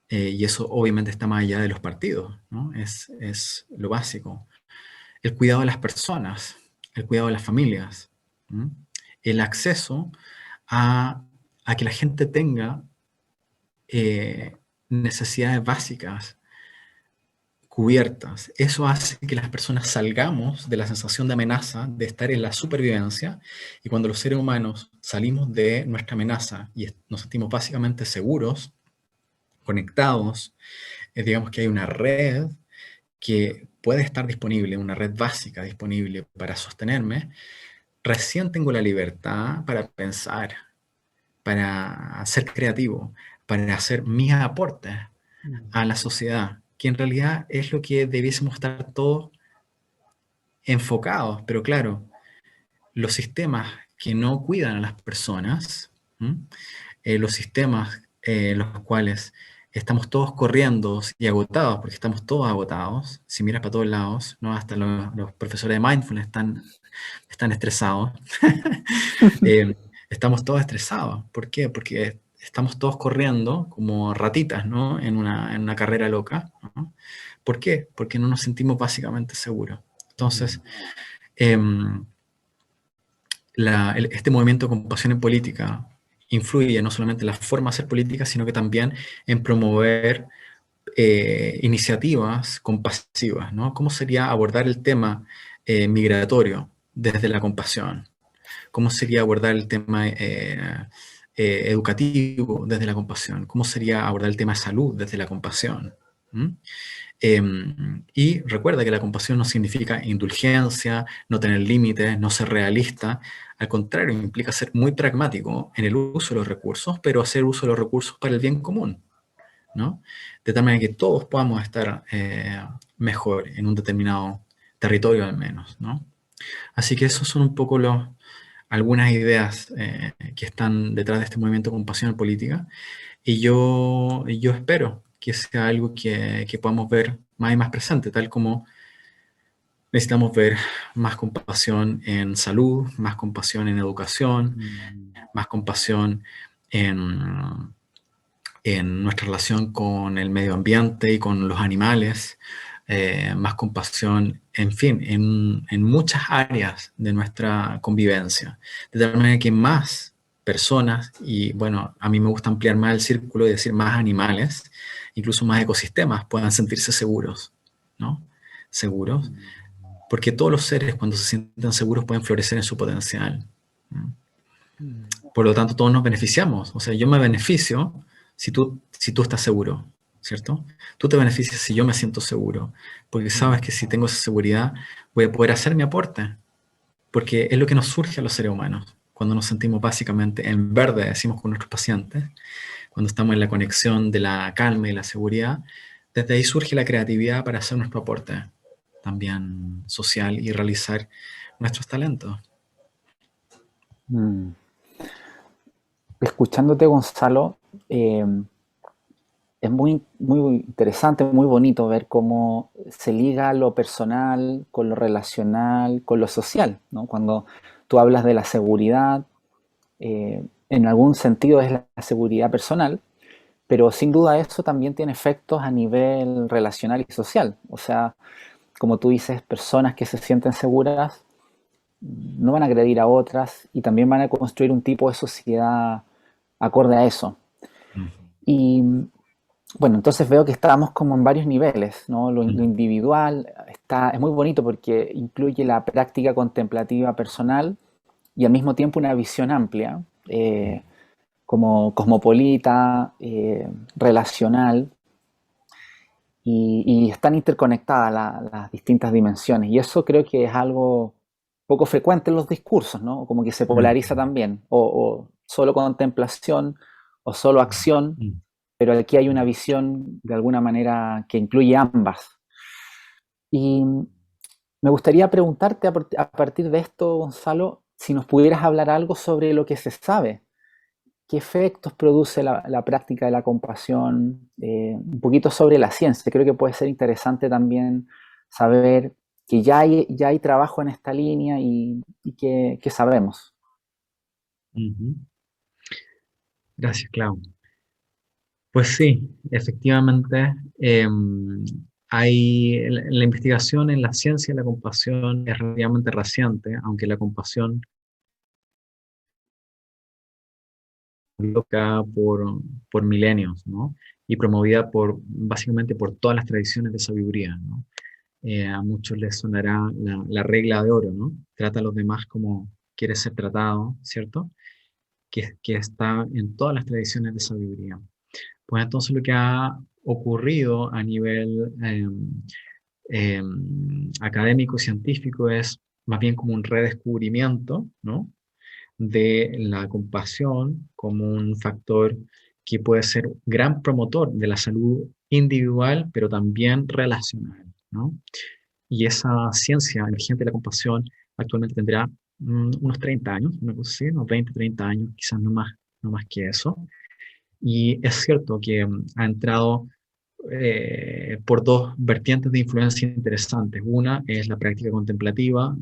[SPEAKER 2] Y eso obviamente está más allá de los partidos, ¿no? Es lo básico. El cuidado de las personas, el cuidado de las familias, ¿no? El acceso a, a que la gente tenga eh, necesidades básicas cubiertas. Eso hace que las personas salgamos de la sensación de amenaza, de estar en la supervivencia, y cuando los seres humanos salimos de nuestra amenaza y nos sentimos básicamente seguros, conectados, digamos que hay una red que puede estar disponible, una red básica disponible para sostenerme, recién tengo la libertad para pensar, para ser creativo, para hacer mis aportes a la sociedad, que en realidad es lo que debiésemos estar todos enfocados. Pero claro, los sistemas que no cuidan a las personas, los sistemas en los cuales estamos todos corriendo y agotados, porque estamos todos agotados, si miras para todos lados, ¿no? Hasta los profesores de mindfulness están estresados. Eh, Estamos todos estresados. ¿Por qué? Porque estamos todos corriendo como ratitas, ¿no? En una carrera loca, ¿no? ¿Por qué? Porque no nos sentimos básicamente seguros. Entonces, em, este movimiento de compasión en política influye no solamente en la forma de hacer política, sino que también en promover iniciativas compasivas, ¿no? ¿Cómo sería abordar el tema migratorio desde la compasión? ¿Cómo sería abordar el tema educativo desde la compasión? ¿Cómo sería abordar el tema de salud desde la compasión? ¿Mm? Y recuerda que la compasión no significa indulgencia, no tener límites, no ser realista. Al contrario, implica ser muy pragmático en el uso de los recursos, pero hacer uso de los recursos para el bien común, ¿no? De tal manera que todos podamos estar mejor en un determinado territorio al menos, ¿no? Así que esos son un poco algunas ideas que están detrás de este movimiento de compasión en política. Y yo espero que sea algo que podamos ver más y más presente, tal como necesitamos ver más compasión en salud, más compasión en educación, más compasión en, en nuestra relación con el medio ambiente y con los animales, más compasión, en fin, en muchas áreas de nuestra convivencia. De tal manera que más personas, y bueno, a mí me gusta ampliar más el círculo y decir más animales, incluso más ecosistemas, puedan sentirse seguros, ¿no? Seguros, porque todos los seres cuando se sienten seguros pueden florecer en su potencial, ¿no? Por lo tanto, todos nos beneficiamos. O sea, yo me beneficio si tú estás seguro, ¿cierto? Tú te beneficias si yo me siento seguro, porque sabes que si tengo esa seguridad voy a poder hacer mi aporte, porque es lo que nos surge a los seres humanos. Cuando nos sentimos básicamente en verde, decimos con nuestros pacientes, cuando estamos en la conexión de la calma y la seguridad, desde ahí surge la creatividad para hacer nuestro aporte también social y realizar nuestros talentos.
[SPEAKER 1] Mm. Escuchándote, Gonzalo, es muy interesante, muy bonito ver cómo se liga lo personal con lo relacional, con lo social, ¿no? Cuando tú hablas de la seguridad, en algún sentido es la seguridad personal, pero sin duda eso también tiene efectos a nivel relacional y social. O sea, como tú dices, personas que se sienten seguras no van a agredir a otras y también van a construir un tipo de sociedad acorde a eso. Y bueno, entonces veo que estamos como en varios niveles, ¿no? Lo individual es muy bonito porque incluye la práctica contemplativa personal y al mismo tiempo una visión amplia, como cosmopolita, relacional, y están interconectadas las distintas dimensiones. Y eso creo que es algo poco frecuente en los discursos, ¿no? Como que se polariza también, o solo contemplación, o solo acción, pero aquí hay una visión de alguna manera que incluye ambas. Y me gustaría preguntarte a partir de esto, Gonzalo, si nos pudieras hablar algo sobre lo que se sabe qué efectos produce la práctica de la compasión, un poquito sobre la ciencia. Creo que puede ser interesante también saber que ya hay trabajo en esta línea y que sabemos.
[SPEAKER 2] Ujú. Gracias, Clau. Pues sí, efectivamente, la investigación en la ciencia de la compasión es relativamente reciente, aunque la compasión loca por milenios, ¿no? Y promovida básicamente por todas las tradiciones de sabiduría, ¿no? A muchos les sonará la regla de oro, ¿no? Trata a los demás como quieres ser tratado, ¿cierto? Que está en todas las tradiciones de sabiduría. Pues entonces lo que ha ocurrido a nivel académico y científico es más bien como un redescubrimiento, ¿no? De la compasión como un factor que puede ser un gran promotor de la salud individual, pero también relacional, ¿no? Y esa ciencia emergente de la compasión actualmente tendrá unos 30 años, una cosa así, unos 20, 30 años, quizás no más que eso. Y es cierto que ha entrado por dos vertientes de influencia interesantes. Una es la práctica contemplativa.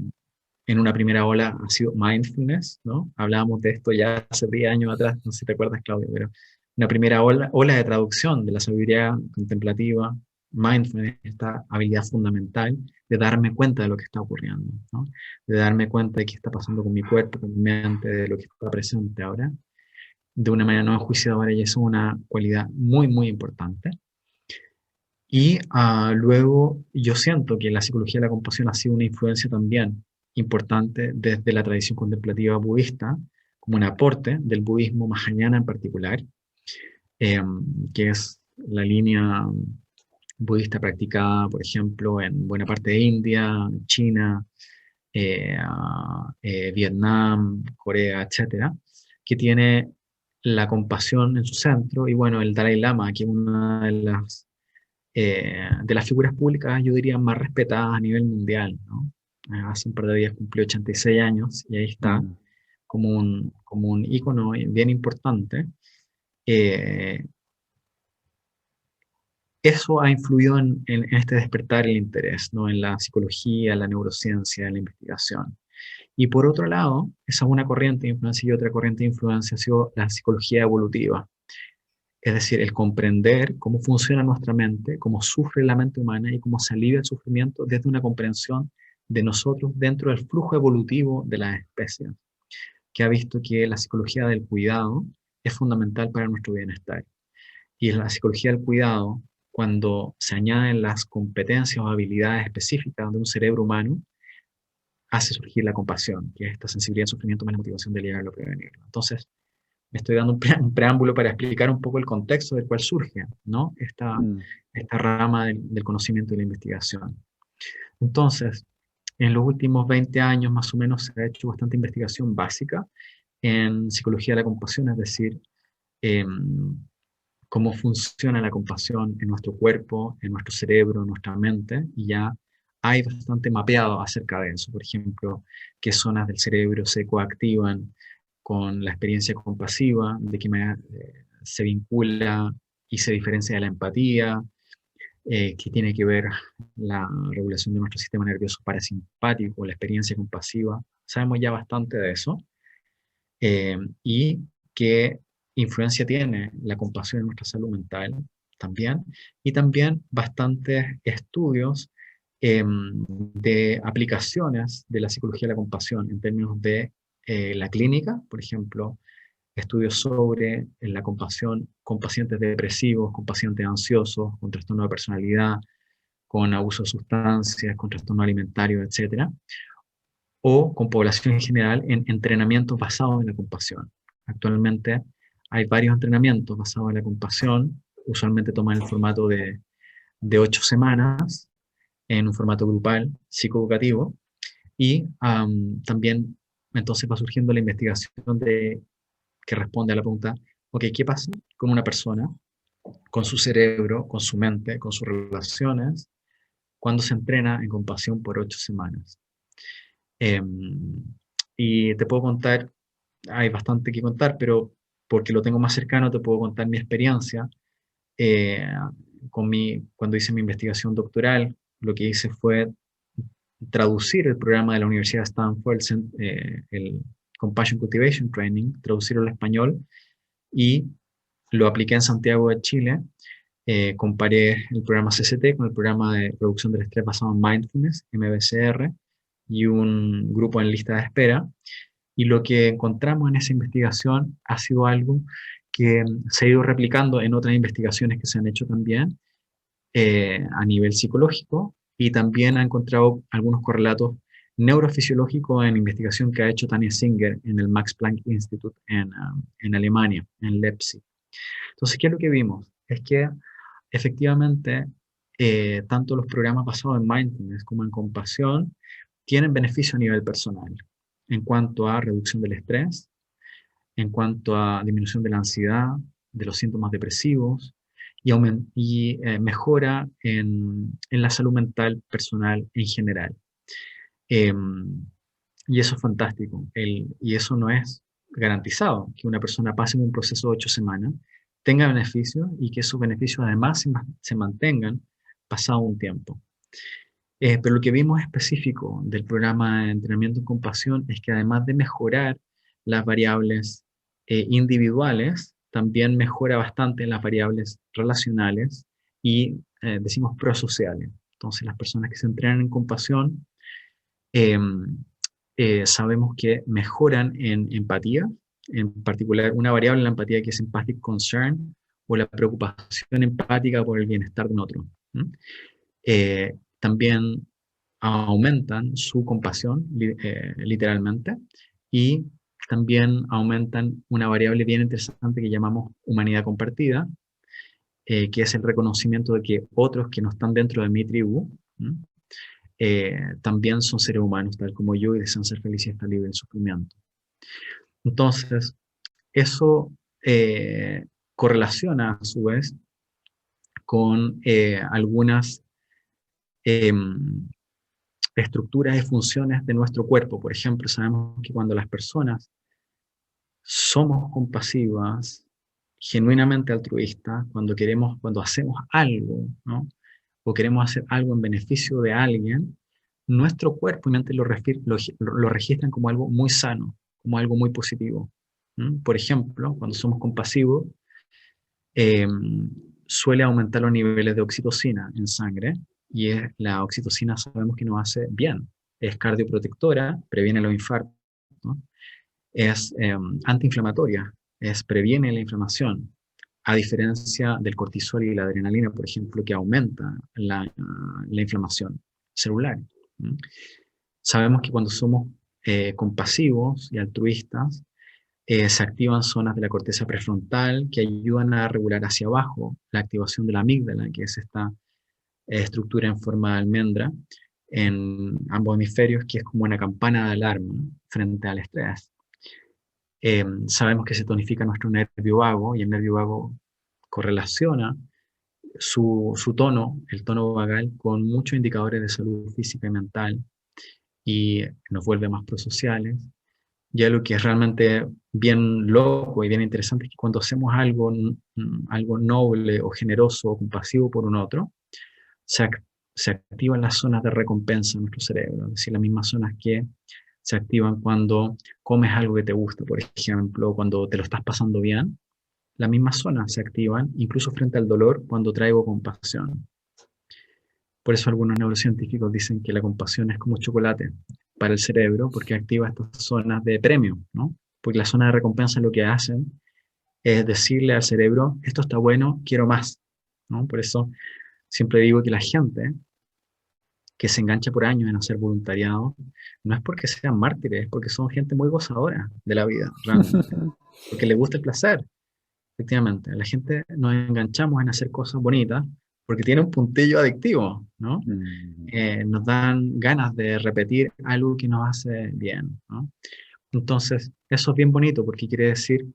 [SPEAKER 2] En una primera ola ha sido mindfulness, ¿no? Hablábamos de esto ya hace 10 años atrás, no sé si te acuerdas, Claudio, pero una primera ola de traducción de la sabiduría contemplativa, mindfulness, esta habilidad fundamental de darme cuenta de lo que está ocurriendo, ¿no? De darme cuenta de qué está pasando con mi cuerpo, con mi mente, de lo que está presente ahora, de una manera no enjuiciadora, y eso es una cualidad muy, muy importante. Y luego yo siento que la psicología de la compasión ha sido una influencia también importante desde la tradición contemplativa budista, como un aporte del budismo mahayana en particular, eh, que es la línea budista practicada, por ejemplo, en buena parte de India, China, Vietnam, Corea, etcétera, que tiene la compasión en su centro. Y bueno, el Dalai Lama, que es una de las figuras públicas, yo diría, más respetadas a nivel mundial, ¿no? Hace un par de días cumplió 86 años y ahí está,
[SPEAKER 1] Mm.
[SPEAKER 2] como un ícono bien importante. Eh, Eso ha influido en este despertar el interés, ¿no? En la psicología, la neurociencia, en la investigación. Y por otro lado, esa es una corriente de influencia, y otra corriente de influencia ha sido la psicología evolutiva. Es decir, el comprender cómo funciona nuestra mente, cómo sufre la mente humana y cómo se alivia el sufrimiento desde una comprensión de nosotros dentro del flujo evolutivo de las especies, que ha visto que la psicología del cuidado es fundamental para nuestro bienestar. Y en la psicología del cuidado, cuando se añaden las competencias o habilidades específicas de un cerebro humano, hace surgir la compasión, que es esta sensibilidad al sufrimiento más la motivación de ligarlo, prevenirlo. Entonces, me estoy dando un preámbulo para explicar un poco el contexto del cual surge, ¿no?
[SPEAKER 1] Mm.
[SPEAKER 2] Esta rama del conocimiento y la investigación. Entonces, en los últimos 20 años más o menos se ha hecho bastante investigación básica en psicología de la compasión, es decir, eh, cómo funciona la compasión en nuestro cuerpo, en nuestro cerebro, en nuestra mente, y ya hay bastante mapeado acerca de eso. Por ejemplo, qué zonas del cerebro se coactivan con la experiencia compasiva, de qué manera se vincula y se diferencia de la empatía, que tiene que ver la regulación de nuestro sistema nervioso parasimpático, la experiencia compasiva. Sabemos ya bastante de eso, y qué influencia tiene la compasión en nuestra salud mental también, y también bastantes estudios de aplicaciones de la psicología de la compasión en términos de la clínica, por ejemplo, estudios sobre la compasión con pacientes depresivos, con pacientes ansiosos, con trastorno de personalidad, con abuso de sustancias, con trastorno alimentario, etcétera, o con población en general en entrenamientos basados en la compasión. Actualmente hay varios entrenamientos basados en la compasión, usualmente toman el formato de 8 semanas, en un formato grupal, psicoeducativo, y también entonces va surgiendo la investigación que responde a la pregunta, ok, ¿qué pasa con una persona, con su cerebro, con su mente, con sus relaciones, cuando se entrena en compasión por 8 semanas? Eh, y te puedo contar, hay bastante que contar, pero porque lo tengo más cercano, te puedo contar mi experiencia. Eh, Cuando hice mi investigación doctoral, lo que hice fue traducir el programa de la Universidad de Stanford, el Compassion Cultivation Training, traducirlo al español y lo apliqué en Santiago de Chile. Comparé el programa CCT con el programa de reducción del estrés basado en mindfulness, MBCR, y un grupo en lista de espera. Y lo que encontramos en esa investigación ha sido algo que se ha ido replicando en otras investigaciones que se han hecho también a nivel psicológico, y también ha encontrado algunos correlatos neurofisiológicos en investigación que ha hecho Tania Singer en el Max Planck Institute en Alemania, en Leipzig. Entonces, ¿qué es lo que vimos? Es que efectivamente tanto los programas basados en mindfulness como en compasión tienen beneficio a nivel personal en cuanto a reducción del estrés, en cuanto a disminución de la ansiedad, de los síntomas depresivos y mejora en la salud mental personal en general. Y eso es fantástico. Y eso no es garantizado, que una persona pase un proceso de 8 semanas, tenga beneficios y que esos beneficios además se mantengan pasado un tiempo. Pero lo que vimos específico del programa de entrenamiento en compasión es que además de mejorar las variables individuales, también mejora bastante las variables relacionales y decimos prosociales. Entonces las personas que se entrenan en compasión eh, sabemos que mejoran en empatía, en particular una variable en la empatía que es empathic concern o la preocupación empática por el bienestar de un otro. También aumentan su compasión, literalmente, y también aumentan una variable bien interesante que llamamos humanidad compartida, que es el reconocimiento de que otros que no están dentro de mi tribu también son seres humanos, tal como yo, y desean ser felices y estar libres del sufrimiento. Entonces, eso correlaciona a su vez con algunas estructuras y funciones de nuestro cuerpo. Por ejemplo, sabemos que cuando las personas somos compasivas, genuinamente altruistas, cuando hacemos algo, ¿no? O queremos hacer algo en beneficio de alguien, nuestro cuerpo y mente lo registran como algo muy sano, como algo muy positivo. Por ejemplo, cuando somos compasivos, eh, suele aumentar los niveles de oxitocina en sangre, y la oxitocina sabemos que nos hace bien. Es cardioprotectora, previene los infartos, ¿no? Es antiinflamatoria, previene la inflamación, a diferencia del cortisol y la adrenalina, por ejemplo, que aumenta la inflamación celular. Sabemos que cuando somos compasivos y altruistas, se activan zonas de la corteza prefrontal que ayudan a regular hacia abajo la activación de la amígdala, que es esta estructura en forma de almendra en ambos hemisferios, que es como una campana de alarma frente al estrés. Sabemos que se tonifica nuestro nervio vago, y el nervio vago correlaciona su tono, el tono vagal, con muchos indicadores de salud física y mental, y nos vuelve más prosociales. Ya lo que es realmente bien loco y bien interesante es que cuando hacemos algo noble o generoso o compasivo por un otro, se, se activan las zonas de recompensa en nuestro cerebro, es decir, las mismas zonas que se activan cuando comes algo que te gusta, por ejemplo, cuando te lo estás pasando bien, las mismas zonas se activan incluso frente al dolor cuando traigo compasión. Por eso algunos neurocientíficos dicen que la compasión es como chocolate para el cerebro, porque activa estas zonas de premio, ¿no? Porque las zonas de recompensa lo que hacen es decirle al cerebro, esto está bueno, quiero más, ¿no? Por eso siempre digo que la gente que se engancha por años en hacer voluntariado, no es porque sean mártires, es porque son gente muy gozadora de la vida, realmente, porque le gusta el placer. Efectivamente, la gente nos enganchamos en hacer cosas bonitas porque tiene un puntillo adictivo, ¿no? Nos dan ganas de repetir algo que nos hace bien, ¿no? Entonces, eso es bien bonito porque quiere decir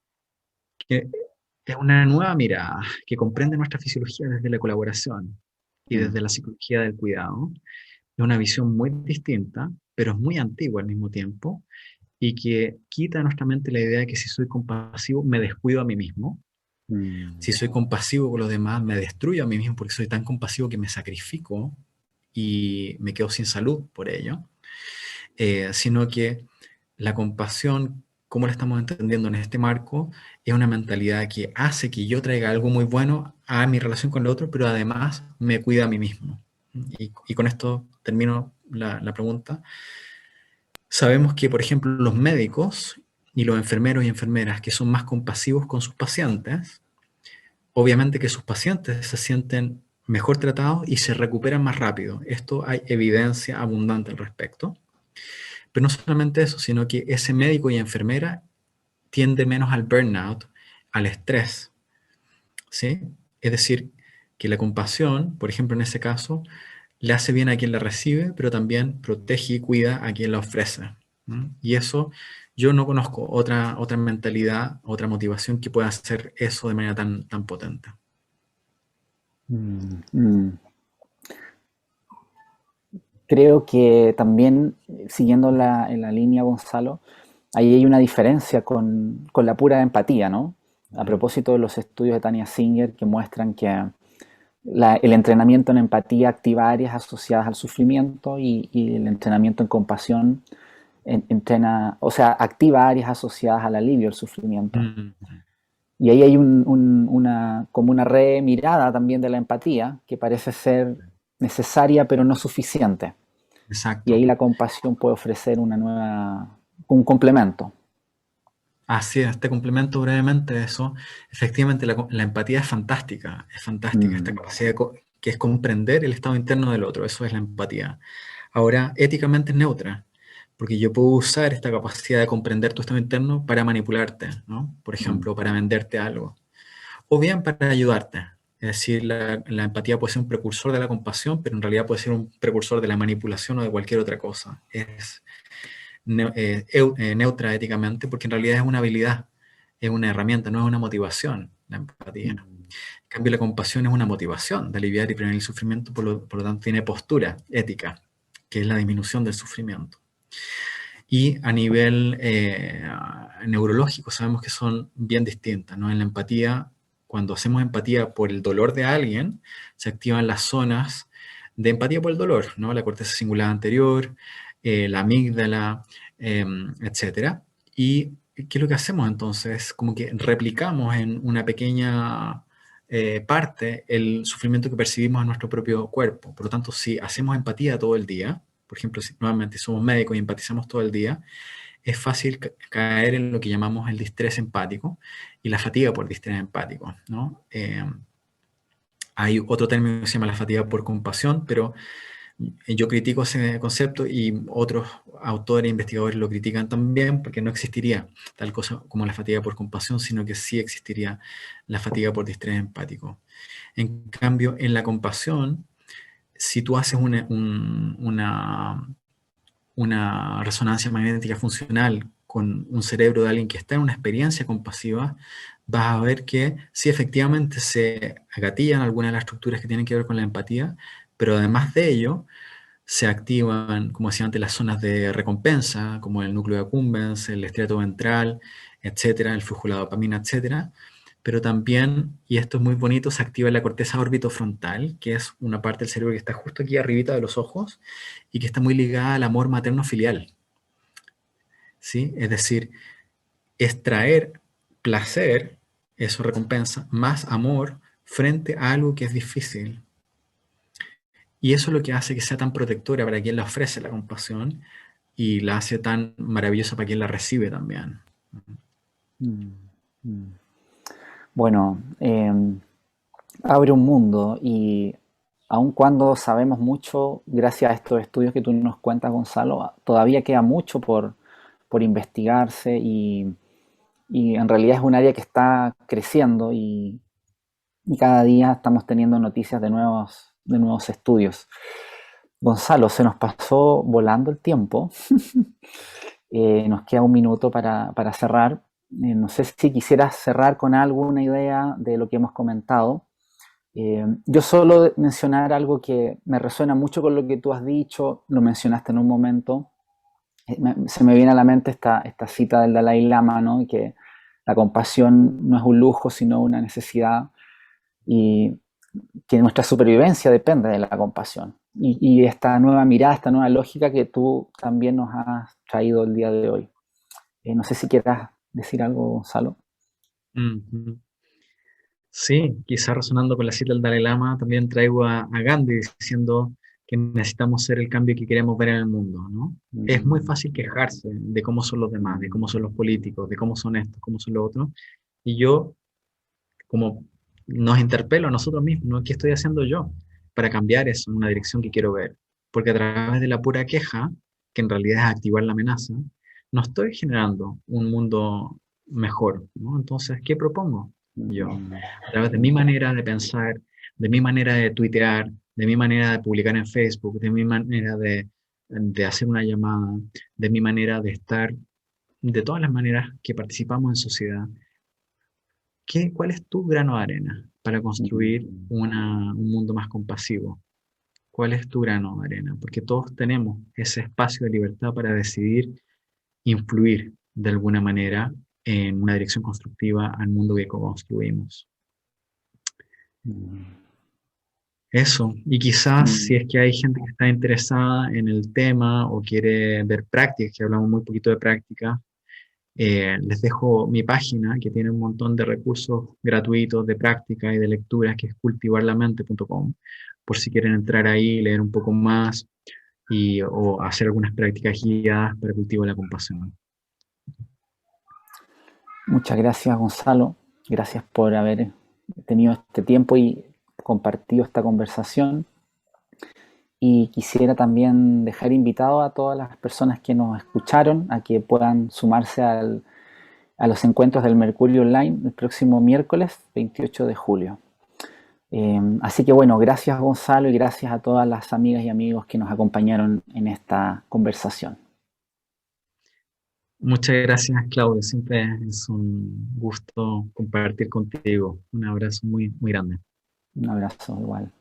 [SPEAKER 2] que es una nueva mirada que comprende nuestra fisiología desde la colaboración y desde la psicología del cuidado. Es una visión muy distinta, pero es muy antigua al mismo tiempo, y que quita de nuestra mente la idea de que si soy compasivo me descuido a mí mismo. Si
[SPEAKER 1] Mm,
[SPEAKER 2] soy compasivo con los demás, me destruyo a mí mismo porque soy tan compasivo que me sacrifico y me quedo sin salud por ello. Sino que la compasión, como la estamos entendiendo en este marco, es una mentalidad que hace que yo traiga algo muy bueno a mi relación con el otro, pero además me cuida a mí mismo. Y con esto termino la pregunta. Sabemos que, por ejemplo, los médicos y los enfermeros y enfermeras que son más compasivos con sus pacientes, obviamente que sus pacientes se sienten mejor tratados y se recuperan más rápido. Esto hay evidencia abundante al respecto. Pero no solamente eso, sino que ese médico y enfermera tiende menos al burnout, al estrés, ¿sí? Es decir, que la compasión, por ejemplo, en ese caso, le hace bien a quien la recibe, pero también protege y cuida a quien la ofrece. ¿Mm? Y eso, yo no conozco otra mentalidad, otra motivación que pueda hacer eso de manera tan potente.
[SPEAKER 1] mm, mm. Creo que también, siguiendo en la línea, Gonzalo, ahí hay una diferencia con la pura empatía, ¿no? A
[SPEAKER 2] Mm.
[SPEAKER 1] propósito de los estudios de Tania Singer que muestran que el entrenamiento en empatía activa áreas asociadas al sufrimiento y el entrenamiento en compasión entrena, o sea, activa áreas asociadas al alivio del sufrimiento.
[SPEAKER 2] Mm.
[SPEAKER 1] Y ahí hay como una remirada también de la empatía que parece ser necesaria pero no suficiente. Y
[SPEAKER 2] Exacto.
[SPEAKER 1] ahí la compasión puede ofrecer un complemento.
[SPEAKER 2] Así es, te complemento brevemente eso. Efectivamente, la empatía es fantástica, es fantástica. Esta
[SPEAKER 1] Mm,
[SPEAKER 2] capacidad que es comprender el estado interno del otro, eso es la empatía. Ahora, éticamente es neutra, porque yo puedo usar esta capacidad de comprender tu estado interno para manipularte, ¿no? Por
[SPEAKER 1] mm,
[SPEAKER 2] ejemplo, para venderte algo, o bien para ayudarte. Es decir, la empatía puede ser un precursor de la compasión, pero en realidad puede ser un precursor de la manipulación o de cualquier otra cosa. Es neutra éticamente, porque en realidad es una habilidad, es una herramienta, no es una motivación, la empatía.
[SPEAKER 1] mm,
[SPEAKER 2] En cambio, la compasión es una motivación de aliviar y prevenir el sufrimiento, por lo tanto tiene postura ética, que es la disminución del sufrimiento. Y a nivel neurológico sabemos que son bien distintas, ¿no? En la empatía, cuando hacemos empatía por el dolor de alguien, se activan las zonas de empatía por el dolor, ¿no? La corteza cingulada anterior, la amígdala, etcétera. ¿Y qué es lo que hacemos entonces? Como que replicamos en una pequeña parte el sufrimiento que percibimos en nuestro propio cuerpo. Por lo tanto, si hacemos empatía todo el día, por ejemplo, si nuevamente somos médicos y empatizamos todo el día, es fácil caer en lo que llamamos el distrés empático y la fatiga por distrés empático, ¿no? Hay otro término que se llama la fatiga por compasión, pero yo critico ese concepto y otros autores e investigadores lo critican también porque no existiría tal cosa como la fatiga por compasión, sino que sí existiría la fatiga por distrés empático. En cambio, en la compasión, si tú haces una resonancia magnética funcional con un cerebro de alguien que está en una experiencia compasiva, vas a ver que sí, efectivamente se agatillan algunas de las estructuras que tienen que ver con la empatía, pero además de ello, se activan, como decía antes, las zonas de recompensa, como el núcleo de accumbens, el estriato ventral, etcétera, el flujo de la dopamina, etcétera. Pero también, y esto es muy bonito, se activa la corteza orbitofrontal, que es una parte del cerebro que está justo aquí arribita de los ojos y que está muy ligada al amor materno filial, ¿sí? Es decir, extraer placer, eso recompensa, más amor frente a algo que es difícil. Y eso es lo que hace que sea tan protectora para quien la ofrece la compasión y la hace tan maravillosa para quien la recibe también.
[SPEAKER 1] mm, mm. Bueno, abre un mundo y aun cuando sabemos mucho, gracias a estos estudios que tú nos cuentas, Gonzalo, todavía queda mucho por investigarse y en realidad es un área que está creciendo y cada día estamos teniendo noticias de nuevos estudios. Gonzalo, se nos pasó volando el tiempo. Nos queda un minuto para cerrar. No sé si quisieras cerrar con alguna idea de lo que hemos comentado. Yo solo mencionar algo que me resuena mucho con lo que tú has dicho, lo mencionaste en un momento, Se me viene a la mente esta cita del Dalai Lama, ¿no? Que la compasión no es un lujo, sino una necesidad, y que nuestra supervivencia depende de la compasión. Y esta nueva mirada, esta nueva lógica que tú también nos has traído el día de hoy. No sé si quieras decir algo, Gonzalo.
[SPEAKER 2] Ujú. Sí, quizá resonando con la cita del Dalai Lama, también traigo a Gandhi diciendo que necesitamos ser el cambio que queremos ver en el mundo, ¿no? Es muy
[SPEAKER 1] Mm,
[SPEAKER 2] fácil quejarse de cómo son los demás, de cómo son los políticos, de cómo son estos, cómo son los otros. Y yo, como nos interpelo a nosotros mismos, ¿no? ¿Qué estoy haciendo yo para cambiar eso en una dirección que quiero ver? Porque a través de la pura queja, que en realidad es activar la amenaza, no estoy generando un mundo mejor, ¿no? Entonces, ¿qué propongo yo?
[SPEAKER 1] mm,
[SPEAKER 2] A través de mi manera de pensar, de mi manera de tuitear, de mi manera de publicar en Facebook, de mi manera de hacer una llamada, de mi manera de estar, de todas las maneras que participamos en sociedad. ¿Cuál es tu grano de arena para construir
[SPEAKER 1] mm,
[SPEAKER 2] un mundo más compasivo? ¿Cuál es tu grano de arena? Porque todos tenemos ese espacio de libertad para decidir influir de alguna manera en una dirección constructiva al mundo que construimos.
[SPEAKER 1] mm,
[SPEAKER 2] Eso, y quizás si
[SPEAKER 1] mm.
[SPEAKER 2] es que hay gente que está interesada en el tema o quiere ver prácticas, que hablamos muy poquito de práctica, les dejo mi página que tiene un montón de recursos gratuitos de práctica y de lecturas, que es cultivarlamente.com, por si quieren entrar ahí, leer un poco más o hacer algunas prácticas guiadas para el cultivo de la compasión.
[SPEAKER 1] Muchas gracias, Gonzalo. Gracias por haber tenido este tiempo y compartido esta conversación. Y quisiera también dejar invitado a todas las personas que nos escucharon a que puedan sumarse a los encuentros del Mercurio Online el próximo miércoles 28 de julio. Así que bueno, gracias, Gonzalo, y gracias a todas las amigas y amigos que nos acompañaron en esta conversación.
[SPEAKER 2] Muchas gracias, Claudio. Siempre es un gusto compartir contigo. Un abrazo muy, muy grande.
[SPEAKER 1] Un abrazo igual.